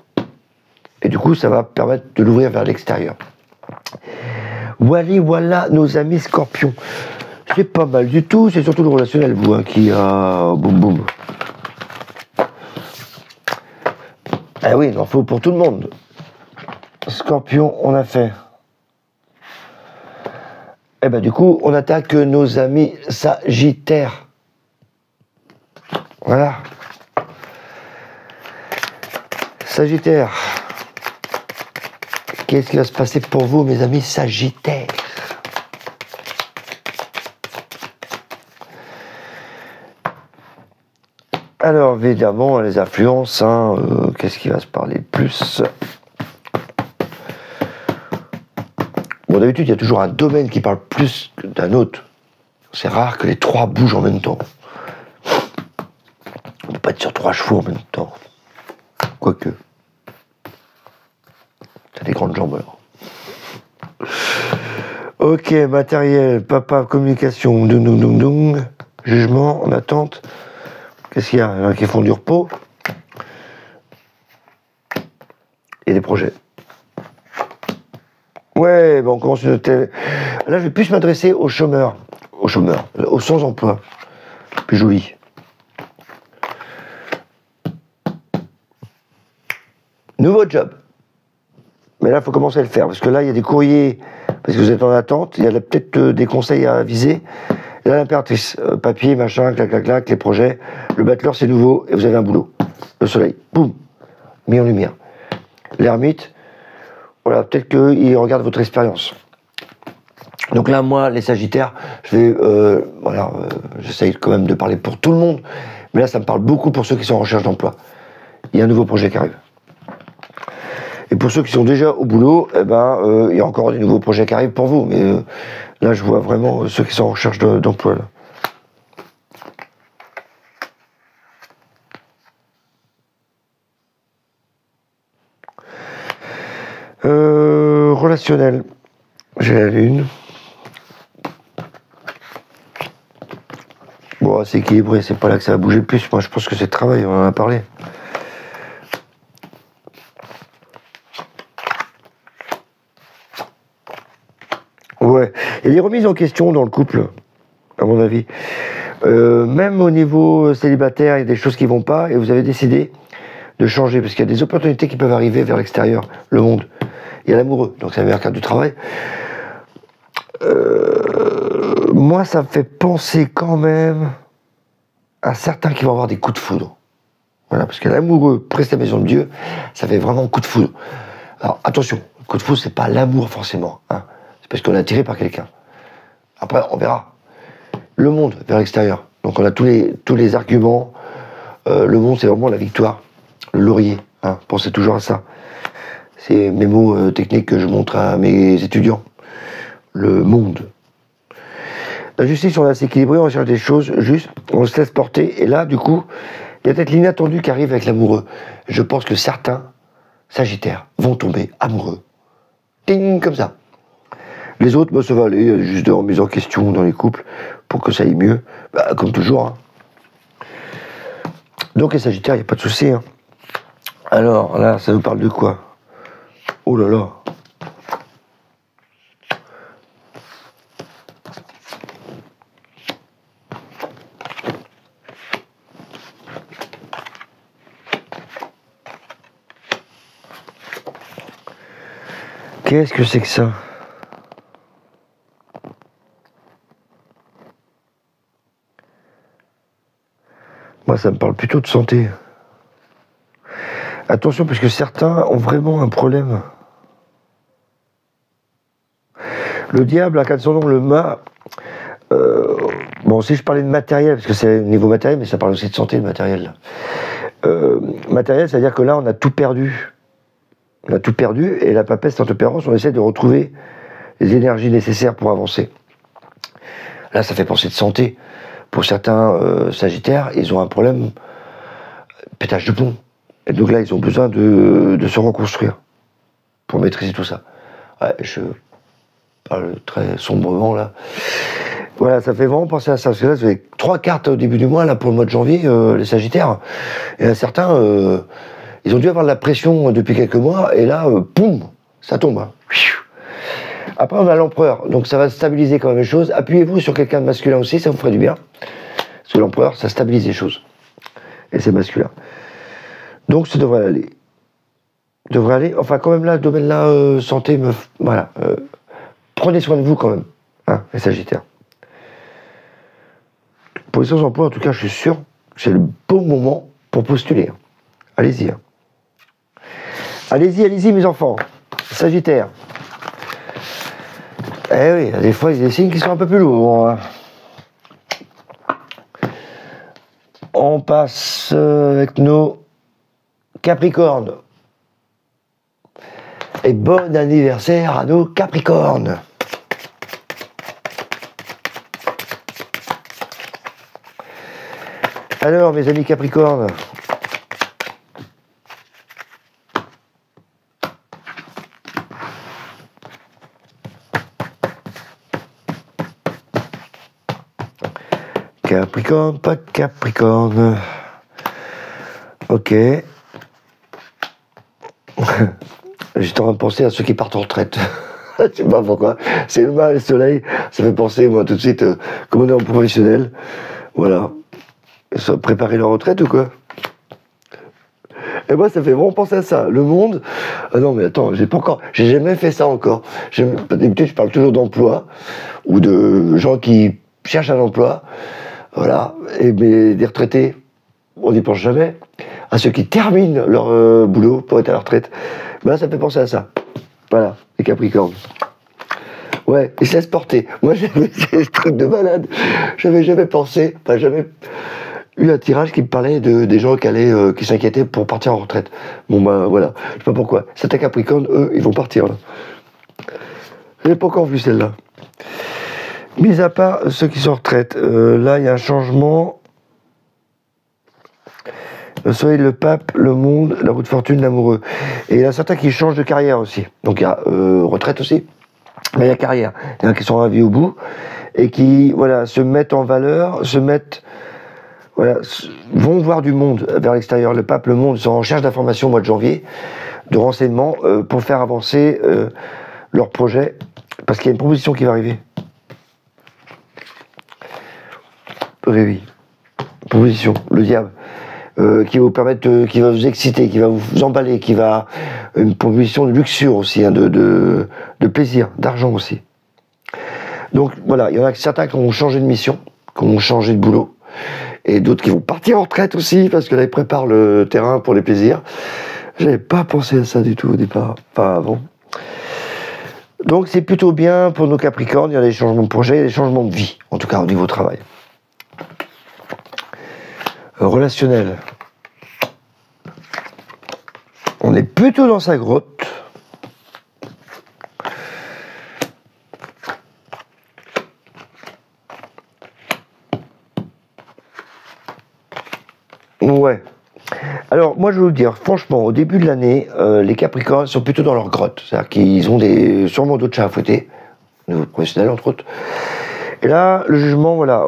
Et du coup, ça va permettre de l'ouvrir vers l'extérieur. Voilà nos amis scorpions. C'est pas mal du tout, c'est surtout le relationnel, vous, hein, qui a... boum boum. Eh oui, il en faut pour tout le monde. Scorpion, on a fait. Eh ben du coup, on attaque nos amis sagittaires. Voilà. Sagittaire. Qu'est-ce qui va se passer pour vous, mes amis sagittaires? Alors, évidemment, les influences, hein, qu'est-ce qui va se parler de plus? Bon, d'habitude, il y a toujours un domaine qui parle plus d'un autre. C'est rare que les trois bougent en même temps. On ne peut pas être sur trois chevaux en même temps. Quoique. T'as des grandes jambes, alors. Ok, matériel, papa, communication, jugement, en attente. Qu'est-ce qu'il y a? Il y en a qui font du repos. Et des projets. Ouais, bon, on commence une telle... Là, je vais plus m'adresser aux chômeurs, aux sans-emploi. Plus joli. Nouveau job. Mais là, il faut commencer à le faire, parce que là, il y a des courriers, parce que vous êtes en attente, il y a peut-être des conseils à viser. Et là, l'impératrice, papier, machin, clac, clac, clac, les projets. Le battleur, c'est nouveau, et vous avez un boulot. Le soleil, boum, mis en lumière. L'ermite, voilà, peut-être qu'il regarde votre expérience. Donc là, moi, les sagittaires, je vais, j'essaye quand même de parler pour tout le monde, mais là, ça me parle beaucoup pour ceux qui sont en recherche d'emploi. Il y a un nouveau projet qui arrive. Et pour ceux qui sont déjà au boulot, eh ben, il y a encore des nouveaux projets qui arrivent pour vous. Mais là, je vois vraiment ceux qui sont en recherche d'emploi. Là. Relationnel. J'ai la lune. Bon, assez équilibré, c'est pas là que ça va bouger le plus. Moi, je pense que c'est le travail, on en a parlé. Ouais, il y a des remises en question dans le couple, à mon avis. Même au niveau célibataire, il y a des choses qui vont pas et vous avez décidé de changer parce qu'il y a des opportunités qui peuvent arriver vers l'extérieur, le monde. Il y a l'amoureux, donc c'est la meilleure carte du travail. Moi, ça me fait penser quand même à certains qui vont avoir des coups de foudre. Voilà, parce que l'amoureux près la maison de Dieu, ça fait vraiment coup de foudre. Alors attention, le coup de foudre, c'est pas l'amour forcément. Hein. C'est parce qu'on est attiré par quelqu'un. Après, on verra. Le monde vers l'extérieur. Donc on a tous les arguments. Le monde, c'est vraiment la victoire. Le laurier. Hein. Pensez toujours à ça. C'est mes mots techniques que je montre à mes étudiants. Le monde. La justice, on est assez équilibré, on cherche des choses justes, on se laisse porter. Et là, du coup, il y a peut-être l'inattendu qui arrive avec l'amoureux. Je pense que certains Sagittaires vont tomber amoureux. Ting, comme ça. Les autres, bah, ça va aller, juste de remise en question dans les couples, pour que ça aille mieux, bah, comme toujours. Hein. Donc les Sagittaires, il n'y a pas de souci. Hein. Alors, là, ça nous parle de quoi? Oh là là. Qu'est-ce que c'est que ça? Moi, ça me parle plutôt de santé. Attention, parce que certains ont vraiment un problème. Le diable incarne son nom, le mât. Bon, si je parlais de matériel, parce que c'est au niveau matériel, mais ça parle aussi de santé, le matériel. Matériel, c'est-à-dire que là, on a tout perdu. On a tout perdu, et la papesse en tempérance, on essaie de retrouver les énergies nécessaires pour avancer. Là, ça fait penser de santé. Pour certains Sagittaires, ils ont un problème, pétage de plomb. Et donc là, ils ont besoin de se reconstruire pour maîtriser tout ça. Ouais, je parle très sombrement, là. Voilà, ça fait vraiment penser à ça. Parce que là, vous avez 3 cartes au début du mois, là, pour le mois de janvier, les Sagittaires. Et certains... ils ont dû avoir de la pression depuis quelques mois, et là, poum, ça tombe. Hein. Après, on a l'empereur, donc ça va stabiliser quand même les choses. Appuyez-vous sur quelqu'un de masculin aussi, ça vous ferait du bien. Parce que l'empereur, ça stabilise les choses. Et c'est masculin. Donc, ça devrait aller. Devrait aller. Enfin, quand même là, le domaine là, santé, voilà. Prenez soin de vous quand même, hein, les Sagittaires. Pour les sans-emploi, en tout cas, je suis sûr que c'est le bon moment pour postuler. Allez-y. Hein. Allez-y, allez-y, mes enfants. Sagittaire. Eh oui, des fois, il y a des signes qui sont un peu plus lourds. Hein. On passe avec nos Capricornes. Et bon anniversaire à nos Capricornes. Alors, mes amis Capricornes, Capricorne, pas de Capricorne. Ok. J'étais en train de penser à ceux qui partent en retraite. Je sais pas pourquoi. C'est le mal, le soleil. Ça fait penser, moi, tout de suite, comme on est en professionnel. Voilà. Ils sont préparer leur retraite ou quoi? Et moi, ça fait vraiment penser à ça. Le monde. Ah non, mais attends, j'ai jamais fait ça encore. D'habitude, je parle toujours d'emploi ou de gens qui cherchent un emploi. Voilà. Mais des retraités, on n'y pense jamais. À ceux qui terminent leur boulot pour être à la retraite. Ben là, ça fait penser à ça. Voilà, les Capricornes. Ouais, ils se laissent porter. Moi, j'avais des trucs de malade. J'avais jamais pensé, enfin, jamais eu un tirage qui me parlait des gens qui s'inquiétaient pour partir en retraite. Bon, ben voilà, je sais pas pourquoi. Certains Capricornes, eux, ils vont partir, là. Je n'ai pas encore vu celle-là. Mis à part ceux qui sont en retraite, là, il y a un changement. Le soleil, le pape, le monde, la roue de fortune, l'amoureux. Et il y a certains qui changent de carrière aussi. Donc il y a retraite aussi, mais il y a carrière. Il y en a qui sont ravis au bout et qui, voilà, se mettent en valeur, se mettent voilà, vont voir du monde vers l'extérieur. Le pape, le monde sont en recherche d'informations au mois de janvier, de renseignements pour faire avancer leur projet, parce qu'il y a une proposition qui va arriver. Oui, proposition, le diable, qui va vous permettre, qui va vous exciter, qui va vous emballer, qui va une proposition de luxure aussi, hein, de plaisir, d'argent aussi. Donc voilà, il y en a certains qui ont changé de mission, qui ont changé de boulot, et d'autres qui vont partir en retraite aussi, parce que là ils préparent le terrain pour les plaisirs. J'avais pas pensé à ça du tout au départ, pas avant. Donc c'est plutôt bien pour nos Capricornes, il y a des changements de projet, il y a des changements de vie, en tout cas au niveau travail. Relationnel. On est plutôt dans sa grotte. Ouais. Alors, moi, je vais vous dire, franchement, au début de l'année, les Capricornes sont plutôt dans leur grotte. C'est-à-dire qu'ils ont sûrement d'autres chats à fouetter, au niveau professionnel, entre autres. Et là, le jugement, voilà,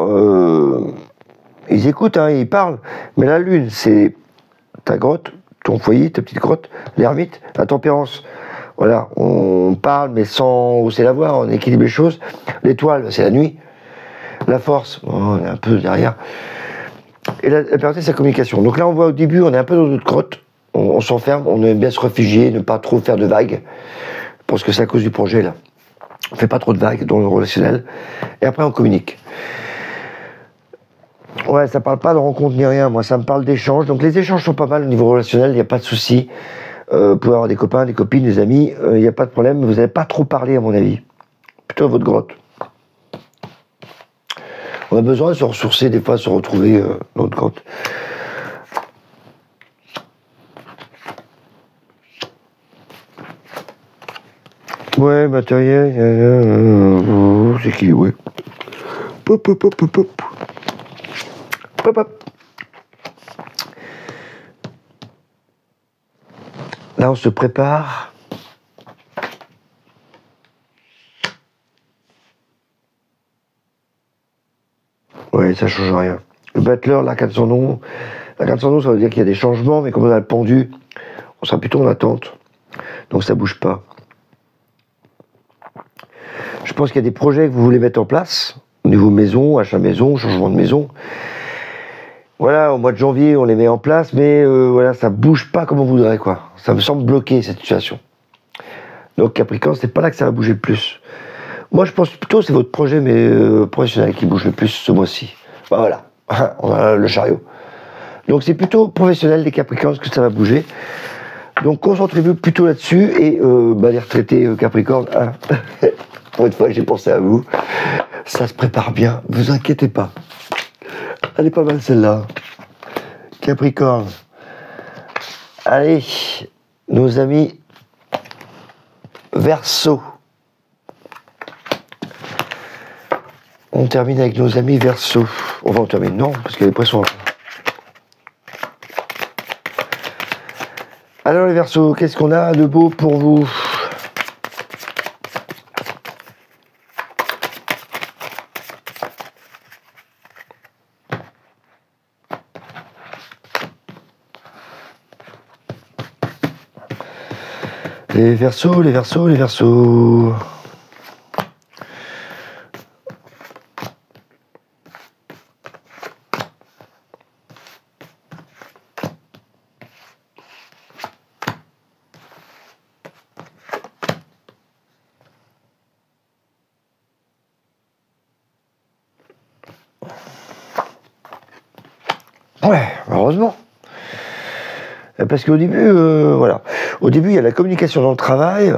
ils écoutent, hein, ils parlent, mais la lune, c'est ta grotte, ton foyer, ta petite grotte, l'ermite, la tempérance. Voilà, on parle, mais sans hausser la voix, on équilibre les choses. L'étoile, c'est la nuit. La force, on est un peu derrière. Et la priorité, c'est la communication. Donc là, on voit au début, on est un peu dans notre grotte, on s'enferme, on aime bien se réfugier, ne pas trop faire de vagues. Je pense que c'est à cause du projet, là. On fait pas trop de vagues dans le relationnel. Et après, on communique. Ouais, ça parle pas de rencontre ni rien, moi, ça me parle d'échanges. Donc les échanges sont pas mal au niveau relationnel, il n'y a pas de souci. Vous pouvez avoir des copains, des copines, des amis, il n'y a pas de problème. Vous n'allez pas trop parler, à mon avis. Plutôt à votre grotte. On a besoin de se ressourcer, des fois, se retrouver dans notre grotte. Ouais, matériel, c'est qui, ouais. Pop, pop, pop, pop, pop. Pop, pop. Là, on se prépare. Ouais, ça change rien. Le battleur, la carte son nom. La carte son nom, ça veut dire qu'il y a des changements, mais comme on a le pendu, on sera plutôt en attente. Donc ça bouge pas. Je pense qu'il y a des projets que vous voulez mettre en place, au niveau maison, achat maison, changement de maison. Voilà, au mois de janvier, on les met en place, mais voilà, ça bouge pas comme on voudrait, quoi. Ça me semble bloqué, cette situation. Donc Capricorne, c'est pas là que ça va bouger le plus. Moi, je pense plutôt que c'est votre projet, mais professionnel qui bouge le plus ce mois-ci. Bah voilà, on a le chariot. Donc c'est plutôt professionnel des Capricornes que ça va bouger. Donc concentrez-vous plutôt là-dessus, et les retraités Capricorne, hein. Pour une fois, j'ai pensé à vous. Ça se prépare bien, vous inquiétez pas. Elle est pas mal celle-là. Capricorne. Allez, nos amis Verseau. On termine avec nos amis Verseau. On va en terminer, non, parce que les poissons. Alors les Verseaux, qu'est-ce qu'on a de beau pour vous ? Les Verseaux, les Verseaux, les Verseaux. Ouais, heureusement. Parce qu'au début, voilà. Au début, il y a la communication dans le travail.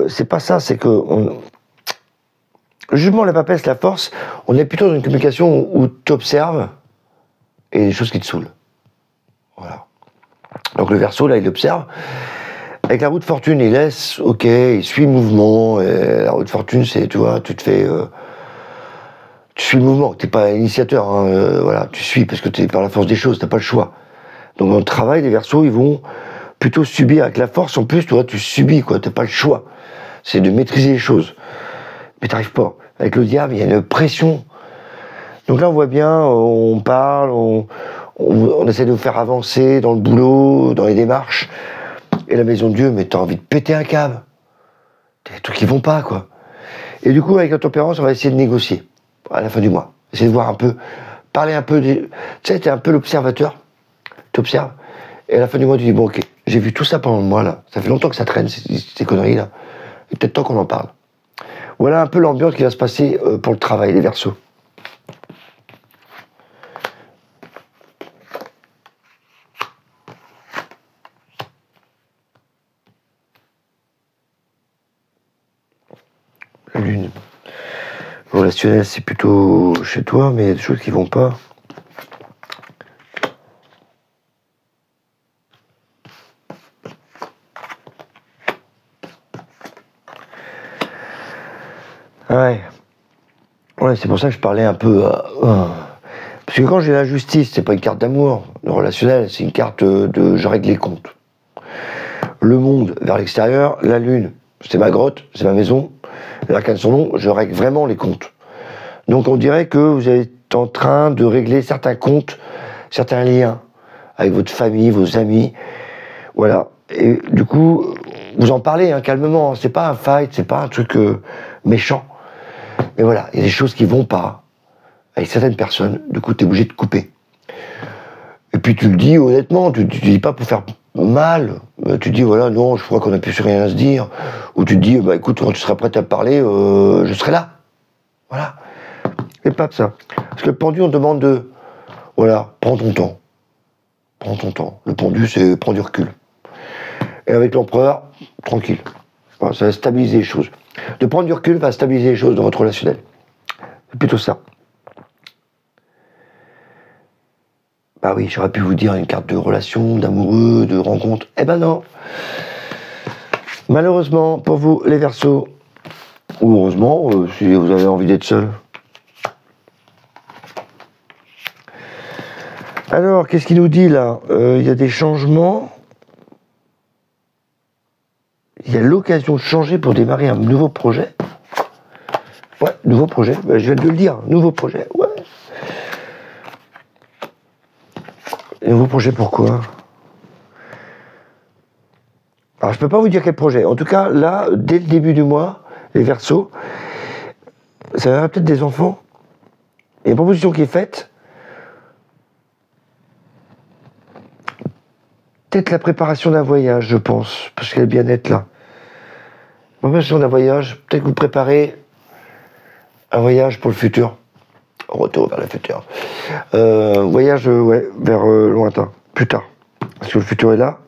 C'est pas ça, c'est que le jugement, la papesse, la force, on est plutôt dans une communication où tu observes et des choses qui te saoulent. Voilà. Donc le Verseau, là, il observe. Avec la roue de fortune, il laisse, ok, il suit le mouvement. Et la roue de fortune, c'est, tu vois, tu te fais... tu suis le mouvement, t'es pas initiateur, hein, voilà, tu suis parce que t'es par la force des choses, t'as pas le choix. Donc dans le travail, les Verseaux, ils vont plutôt subir avec la force. En plus, tu vois, tu subis, quoi, t'as pas le choix. C'est de maîtriser les choses. Mais t'arrives pas. Avec le diable, il y a une pression. Donc là, on voit bien, on parle, on essaie de vous faire avancer dans le boulot, dans les démarches. Et la maison de Dieu, mais t'as envie de péter un câble. T'as des trucs qui vont pas, quoi. Et du coup, avec la tempérance, on va essayer de négocier à la fin du mois. Essayer de voir un peu, parler un peu. Tu sais, t'es un peu l'observateur. T'observes. Et à la fin du mois, tu dis, bon, ok, j'ai vu tout ça pendant le mois, là. Ça fait longtemps que ça traîne, ces conneries-là. Il est peut-être temps qu'on en parle. Voilà un peu l'ambiance qui va se passer pour le travail, les Verseaux. La Lune. Relationnel, c'est plutôt chez toi, mais il y a des choses qui vont pas. Ouais, c'est pour ça que je parlais un peu. Parce que quand j'ai la justice, c'est pas une carte d'amour. Le relationnel, c'est une carte de je règle les comptes. Le monde vers l'extérieur, la lune, c'est ma grotte, c'est ma maison. L'arcane de son nom, je règle vraiment les comptes. Donc on dirait que vous êtes en train de régler certains comptes, certains liens avec votre famille, vos amis. Voilà. Et du coup, vous en parlez calmement. C'est pas un fight, c'est pas un truc méchant. Mais voilà, il y a des choses qui vont pas avec certaines personnes. Du coup, tu es obligé de couper. Et puis tu le dis honnêtement, tu dis pas pour faire mal. Tu dis voilà, non, je crois qu'on n'a plus rien à se dire. Ou tu te dis, bah écoute, quand tu seras prêt à parler, je serai là. Voilà. Et pas de ça. Parce que le pendu, on demande de, voilà, prends ton temps. Prends ton temps. Le pendu, c'est prends du recul. Et avec l'empereur, tranquille. Voilà, ça va stabiliser les choses. De prendre du recul va stabiliser les choses dans votre relationnel. C'est plutôt ça. Bah oui, j'aurais pu vous dire une carte de relation, d'amoureux, de rencontre. Eh ben non. Malheureusement, pour vous, les Verseaux, ou heureusement, si vous avez envie d'être seul. Alors, qu'est-ce qu'il nous dit là? Il y a des changements. Il y a l'occasion de changer pour démarrer un nouveau projet. Ouais, nouveau projet. Ben, je viens de le dire. Nouveau projet. Ouais. Nouveau projet, pourquoi? Alors, je peux pas vous dire quel projet. En tout cas, là, dès le début du mois, les Verseaux, ça verra peut-être des enfants. Il y a une proposition qui est faite. Peut-être la préparation d'un voyage, je pense, parce qu'elle est bien nette là. Préparation d'un voyage, peut-être que vous préparez un voyage pour le futur. Retour vers le futur. Voyage, ouais, vers lointain, plus tard. Parce que le futur est là.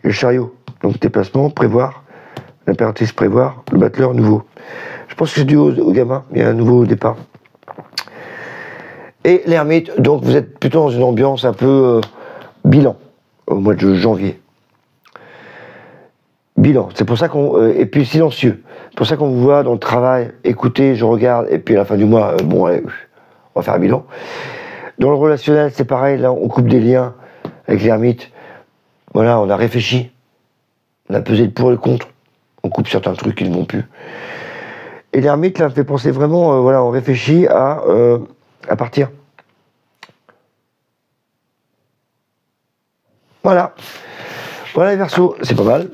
Et le chariot, donc déplacement, prévoir, l'impératrice prévoir, le battleur nouveau. Je pense que c'est dû au gamin, il y a un nouveau départ. Et l'ermite, donc vous êtes plutôt dans une ambiance un peu bilan, au mois de janvier. Bilan, c'est pour ça qu'on... et puis silencieux. C'est pour ça qu'on vous voit dans le travail, écoutez, je regarde, et puis à la fin du mois, bon, allez, on va faire un bilan. Dans le relationnel, c'est pareil, là, on coupe des liens avec l'ermite. Voilà, on a réfléchi. On a pesé le pour et le contre. On coupe certains trucs qui ne vont plus. Et l'ermite, là, me fait penser vraiment, voilà, on réfléchit à partir. Voilà. Voilà les Verseaux, c'est pas mal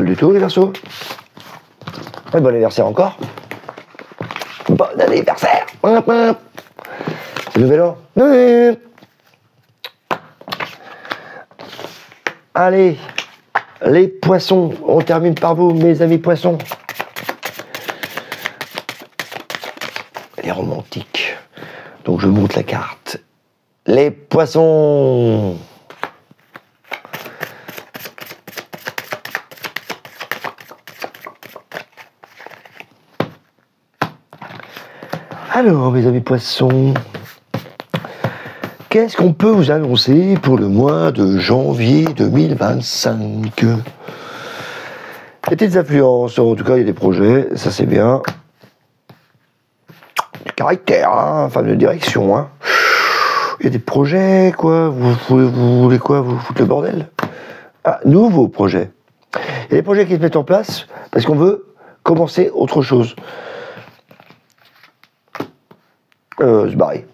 du tout les Verseaux. Et bon anniversaire encore. Bon anniversaire. C'est nouvel an. Allez, les poissons, on termine par vous, mes amis poissons. Les romantiques. Donc je monte la carte. Les poissons. Alors, mes amis poissons, qu'est-ce qu'on peut vous annoncer pour le mois de janvier 2025? Il y a des influences, en tout cas il y a des projets, ça c'est bien. Du caractère, enfin de direction. Il y a des projets, quoi, vous voulez quoi, vous foutre le bordel? Ah, nouveaux projets. Il y a des projets qui se mettent en place parce qu'on veut commencer autre chose. se barrer.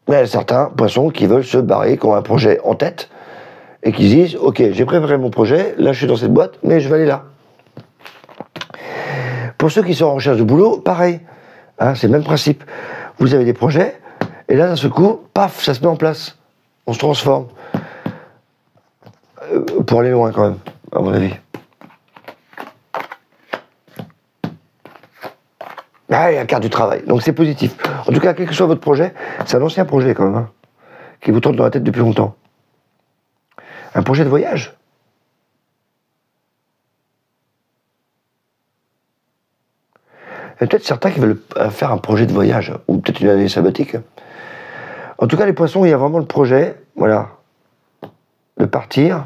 Mais il y a certains poissons qui veulent se barrer, qui ont un projet en tête, et qui se disent, ok, j'ai préparé mon projet, là je suis dans cette boîte, mais je vais aller là. Pour ceux qui sont en recherche de boulot, pareil, hein, c'est le même principe. Vous avez des projets, et là d'un seul coup, paf, ça se met en place. On se transforme. Pour aller loin quand même, à mon avis. Ah, il y a la carte du travail, donc c'est positif. En tout cas, quel que soit votre projet, c'est un ancien projet quand même, hein, qui vous tourne dans la tête depuis longtemps. Un projet de voyage. Il y a peut-être certains qui veulent faire un projet de voyage, ou peut-être une année sabbatique. En tout cas, les poissons, il y a vraiment le projet, voilà, de partir.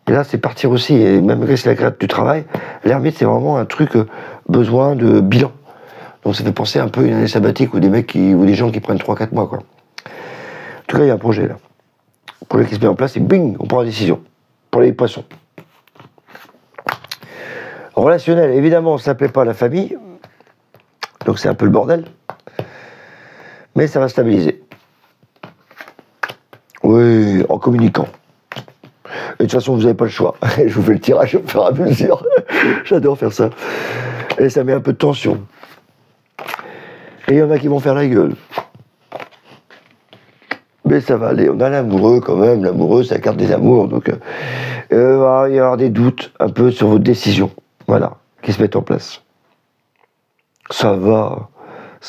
Et là, c'est partir aussi, et même si c'est la carte du travail, l'ermite, c'est vraiment un truc besoin de bilan. Donc ça fait penser un peu à une année sabbatique ou des mecs ou des gens qui prennent 3-4 mois, quoi. En tout cas, il y a un projet là. Le projet qui se met en place et bing, on prend la décision. Pour les poissons. Relationnel, évidemment, ça ne plaît pas à la famille. Donc c'est un peu le bordel. Mais ça va stabiliser. Oui, en communiquant. Et de toute façon, vous n'avez pas le choix. Je vous fais le tirage au fur et à mesure. J'adore faire ça. Et ça met un peu de tension. Et il y en a qui vont faire la gueule. Mais ça va aller. On a l'amoureux quand même. L'amoureux, c'est la carte des amours. Donc, il va y avoir des doutes un peu sur vos décisions. Voilà. Qui se mettent en place. Ça va,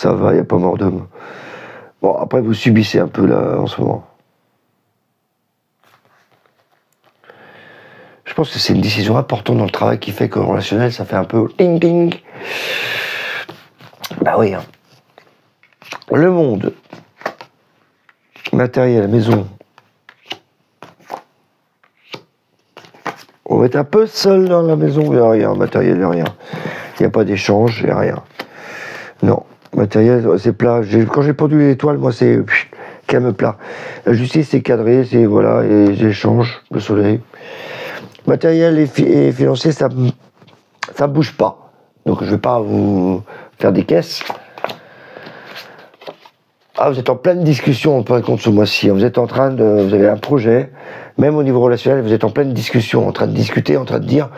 il n'y a pas mort d'homme. Bon, après, vous subissez un peu là, en ce moment. Je pense que c'est une décision importante dans le travail qui fait que le relationnel, ça fait un peu ding ding. Bah oui, hein. Le monde, matériel, maison. On va être un peu seul dans la maison, il n'y a rien, matériel, il n'y a rien. Il n'y a pas d'échange, il n'y a rien. Non, matériel, c'est plat. Quand j'ai pondu les étoiles, moi, c'est calme plat. La justice, c'est cadré, c'est voilà, et les échanges, le soleil. Matériel et financier, ça ne bouge pas. Donc, je ne vais pas vous faire des caisses. Ah, vous êtes en pleine discussion en fin de compte ce mois-ci. Vous êtes en train de, vous avez un projet, même au niveau relationnel, vous êtes en pleine discussion, en train de discuter, en train de dire,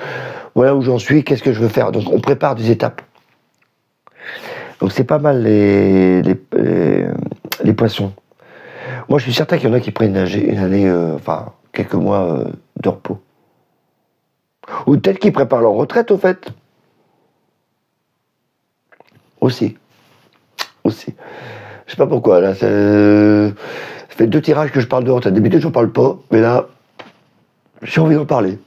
voilà où j'en suis, qu'est-ce que je veux faire. Donc on prépare des étapes. Donc c'est pas mal les poissons. Moi je suis certain qu'il y en a qui prennent une année, enfin quelques mois de repos. Ou peut-être qu'ils préparent leur retraite au fait. Aussi. Je sais pas pourquoi, là, ça fait 2 tirages que je parle de retraite. D'habitude, je n'en parle pas, mais là, j'ai envie d'en parler.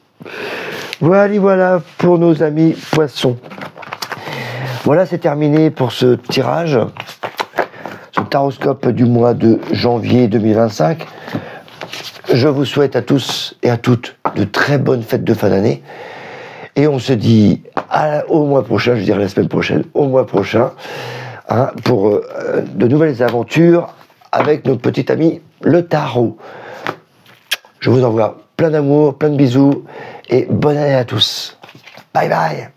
Voilà pour nos amis poissons. Voilà, c'est terminé pour ce tirage, ce taroscope du mois de janvier 2025. Je vous souhaite à tous et à toutes de très bonnes fêtes de fin d'année. Et on se dit au mois prochain, je dirais la semaine prochaine, au mois prochain, hein, pour de nouvelles aventures avec notre petit ami le tarot. Je vous envoie plein d'amour, plein de bisous et bonne année à tous. Bye bye.